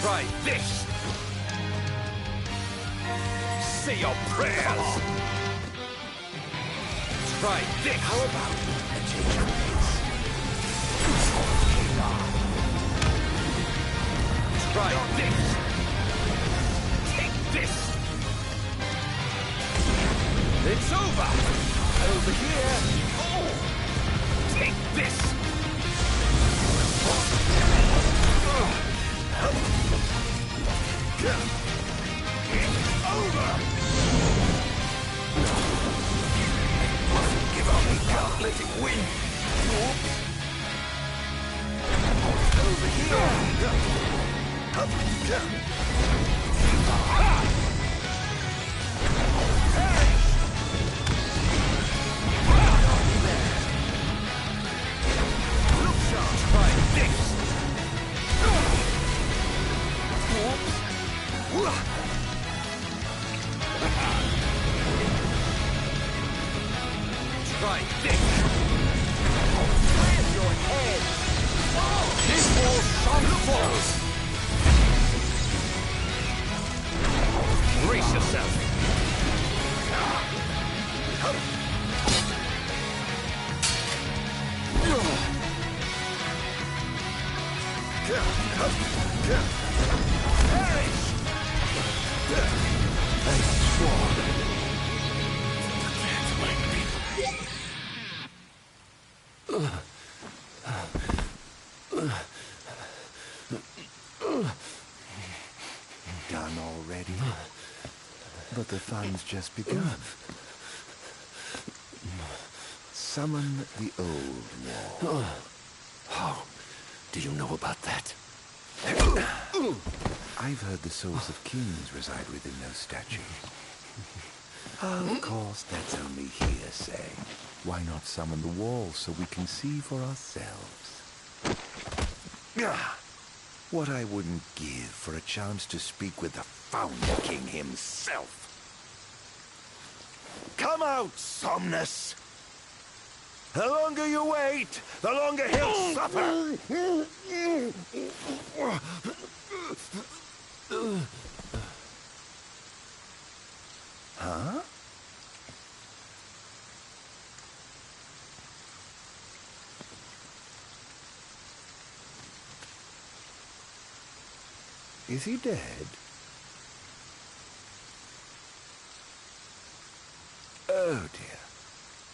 Try this! Say your prayers! Try this! How about a change of pace? Try this! Take this! It's over! Over here! Oh! Take this! It's over! Give up! We can't let it win! Over here! Try this! Try this! Clear your head! This wall shan't fall! Brace yourself! Perish! I swore. Done already? But the fun's just begun. Summon the old wall. How do you know about that? I've heard the souls of kings reside within those statues. Of course, that's only hearsay. Why not summon the wall so we can see for ourselves? What I wouldn't give for a chance to speak with the Founder King himself. Come out, Somnus! The longer you wait, the longer he'll suffer! Huh? Is he dead? Oh dear.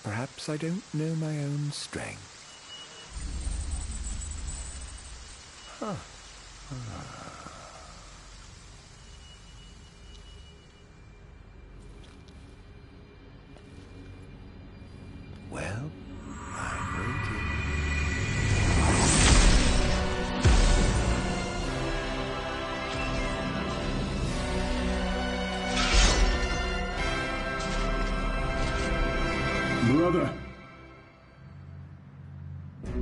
Perhaps I don't know my own strength. Huh. Well, I'm waiting. Brother.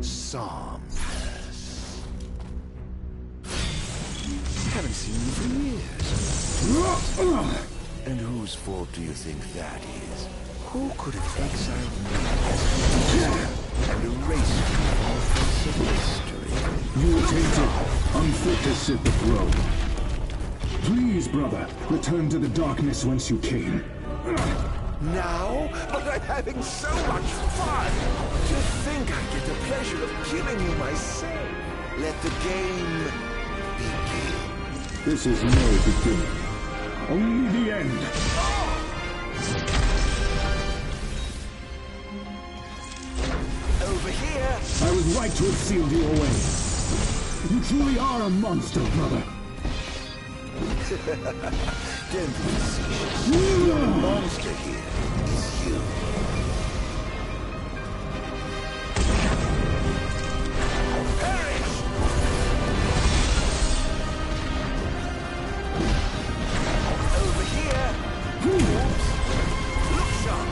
Somnus. Haven't seen you for years. And whose fault do you think that is? Who could have exiled me and erased me from the face of history? You tainted, unfit to sit the throne. Please, brother, return to the darkness whence you came. Now? But I'm having so much fun! To think I get the pleasure of killing you myself. Let the game begin. This is no beginning. Only the end. Over here! I was right to have sealed you away. You truly are a monster, brother. Don't be facetious. The monster here is you. Perish! Over here. Oops. Look sharp.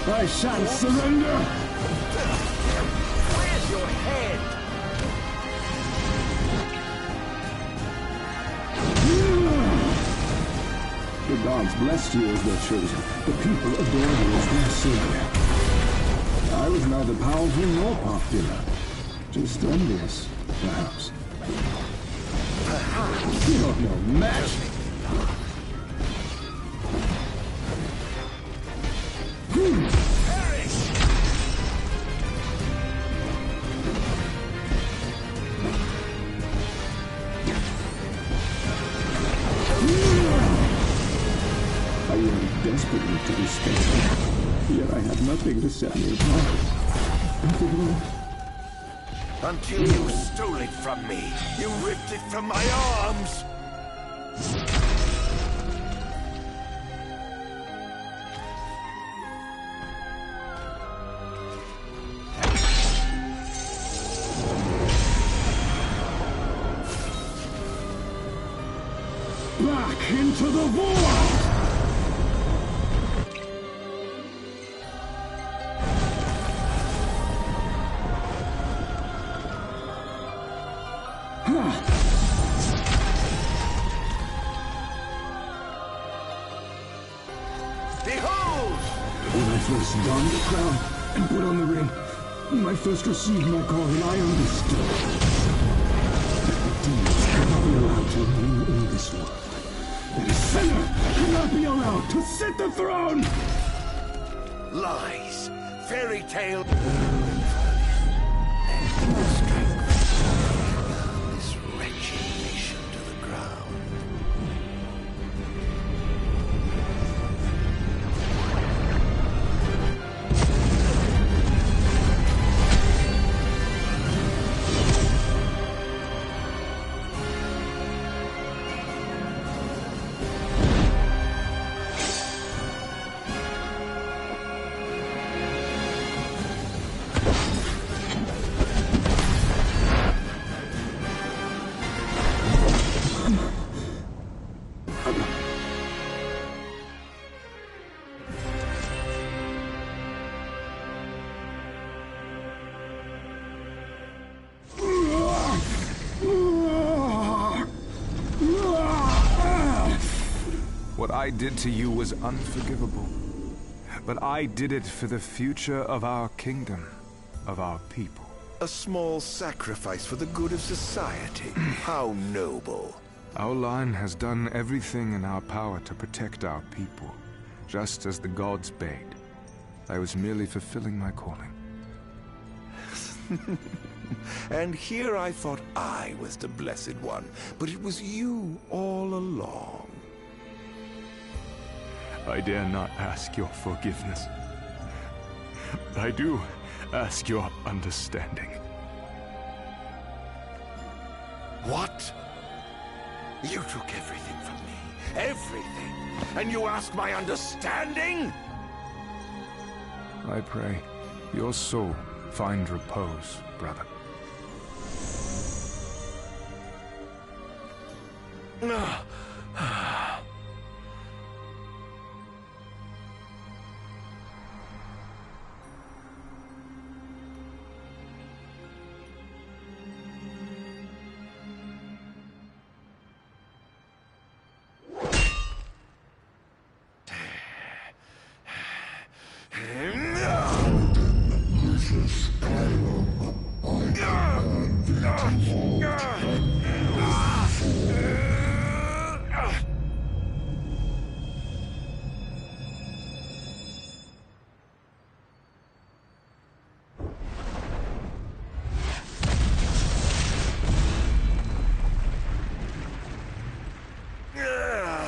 I shan't surrender! Where's your head? The gods blessed you as their chosen. The people adored you as their savior. I was neither powerful nor popular. Just envious, perhaps. Perhaps? You're no match! I yearned desperately to be special, yet I had nothing to set me apart. Until you stole it from me. You ripped it from my arms. Back into the void! Behold! When I first donned the crown and put on the ring, when I first received my calling, I understood that the demons could not be allowed to reign in this world. That a sinner could not be allowed to sit the throne! Lies! fairy tale. This wretched nation to the ground. What I did to you was unforgivable. But I did it for the future of our kingdom, of our people. A small sacrifice for the good of society. How noble. Our line has done everything in our power to protect our people, just as the gods bade. I was merely fulfilling my calling. And here I thought I was the Blessed One, but it was you all along. I dare not ask your forgiveness. I do ask your understanding. What? You took everything from me. Everything. And you ask my understanding? I pray your soul find repose, brother.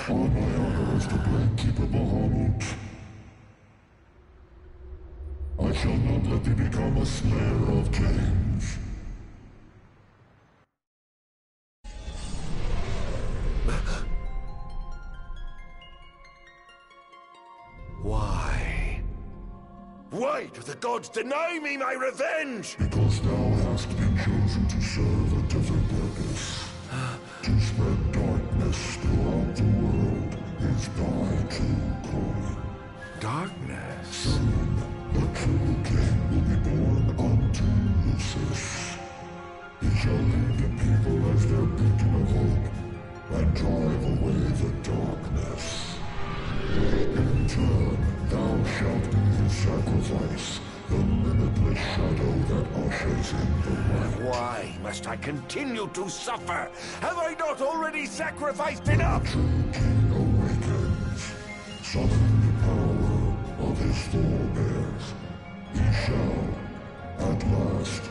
All my honor as the Grand Keeper Bahamut. I shall not let thee become a slayer of kings. Why? Why do the gods deny me my revenge? Because thou hast been chosen to serve a different purpose. To spread darkness throughout the world is thy true calling. Darkness? Soon, a true king will be born unto Lucis. He shall lead the people as their beacon of hope, and drive away the darkness. In turn, thou shalt be his sacrifice, the limitless shadow that ushers in the light. Why must I continue to suffer? Have I not already sacrificed enough? The true king awakens, summoning the power of his forebears. He shall, at last,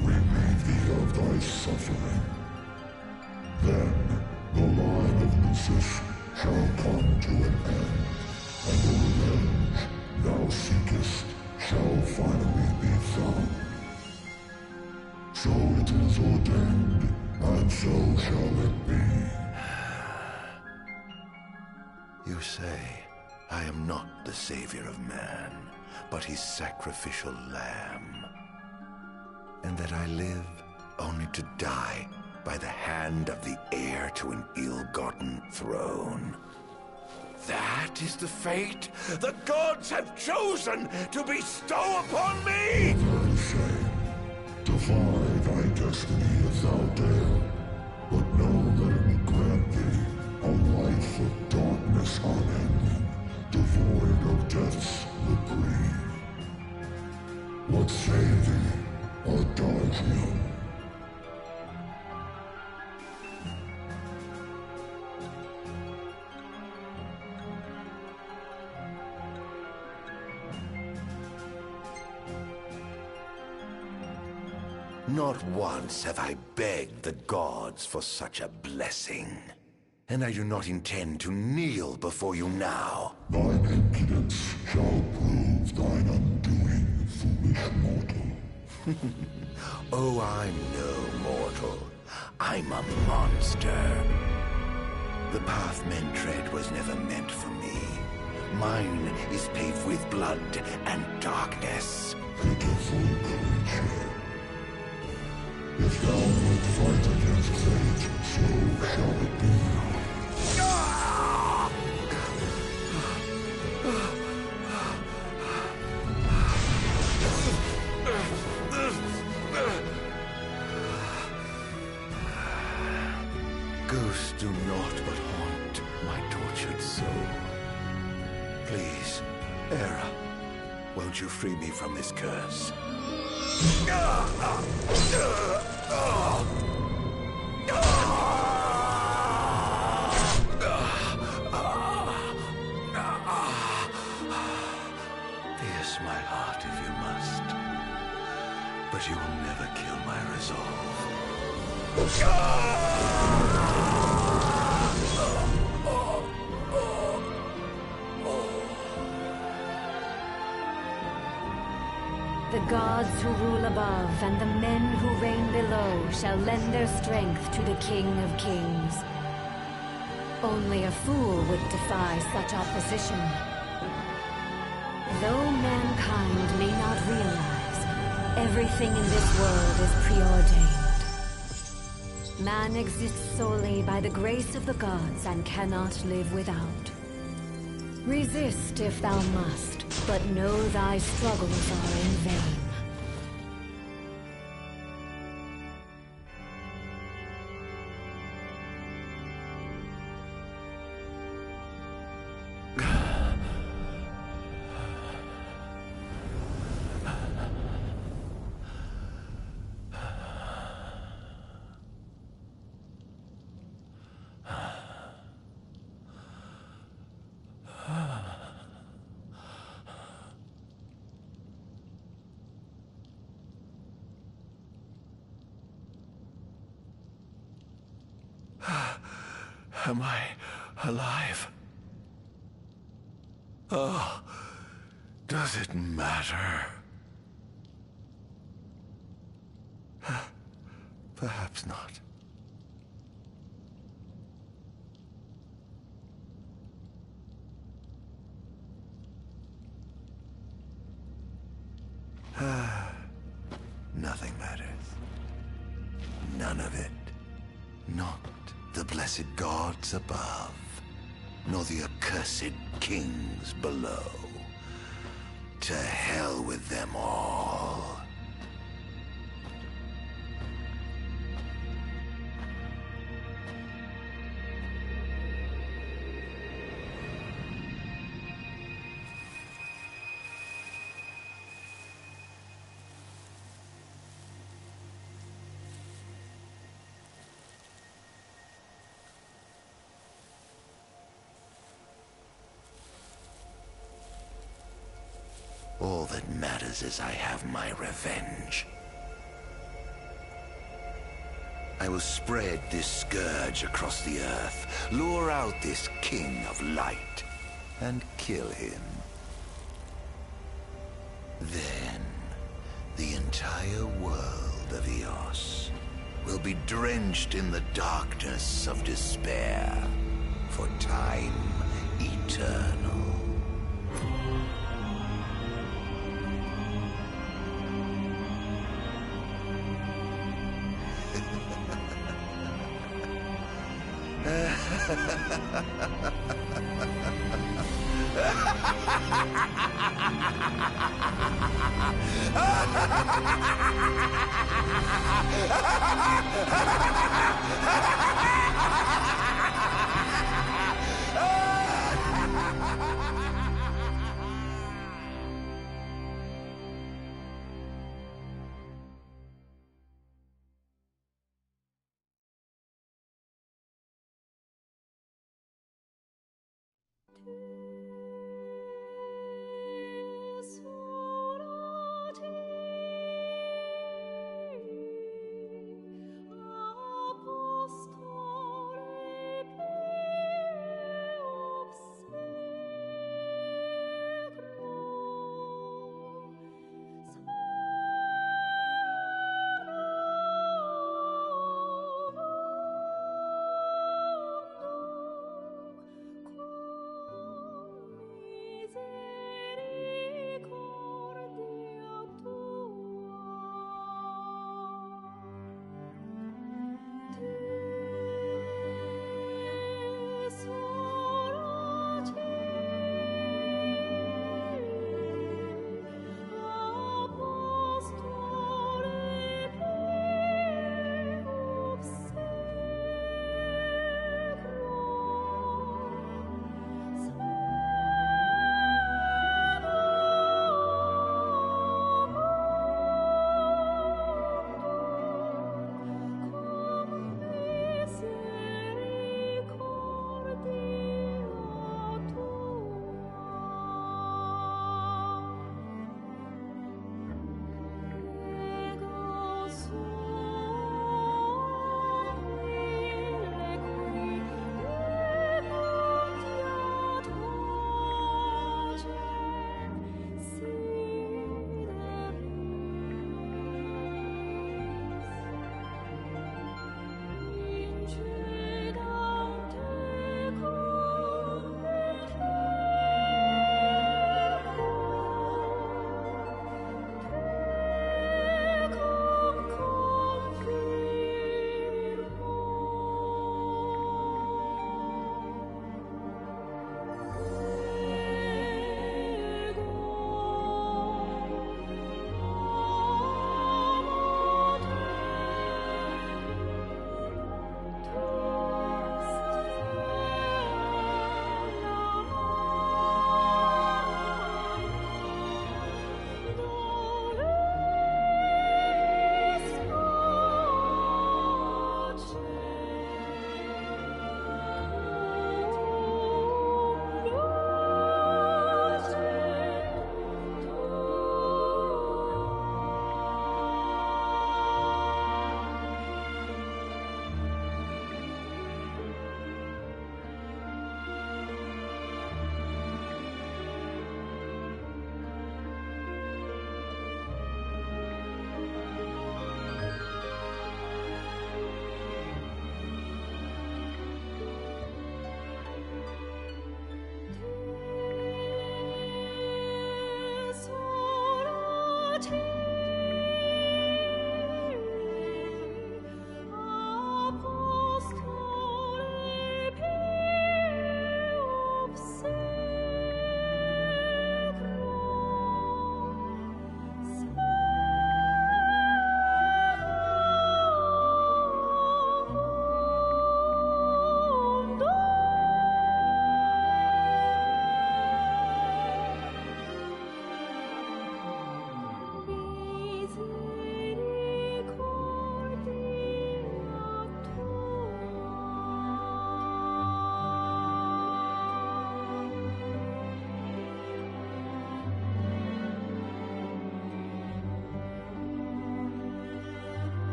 relieve thee of thy suffering. Then, the line of Lucis shall come to an end, and the revenge thou seekest shall finally be found. So it is ordained, and so shall it be. You say I am not the savior of man, but his sacrificial lamb. And that I live only to die by the hand of the heir to an ill-gotten throne. That is the fate the gods have chosen to bestow upon me! Very shame. Defy thy destiny if thou dare, but know that it will grant thee a life of darkness unending, devoid of death's reprieve. What say thee, Adagium? Not once have I begged the gods for such a blessing. And I do not intend to kneel before you now. Thine impudence shall prove thine undoing, foolish mortal. Oh, I'm no mortal. I'm a monster. The path men tread was never meant for me. Mine is paved with blood and darkness. Pitiful creature. If thou wilt fight against fate, so shall it be. Ghosts do naught but haunt my tortured soul. Please, Hera, won't you free me from this curse? Pierce my heart if you must, but you will never kill my resolve. The gods who rule above and the men who reign below shall lend their strength to the King of Kings. Only a fool would defy such opposition. Though mankind may not realize, everything in this world is preordained. Man exists solely by the grace of the gods and cannot live without. Resist if thou must, but know thy struggles are in vain. Am I alive? Oh, does it matter? Perhaps not. Nothing matters. None of it. Not the blessed gods above, nor the accursed kings below. To hell with them all. All that matters is I have my revenge. I will spread this scourge across the earth, lure out this king of light, and kill him. Then, the entire world of Eos will be drenched in the darkness of despair for time eternal.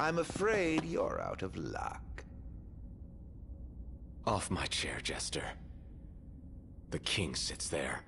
I'm afraid you're out of luck. Off my chair, Jester. The king sits there.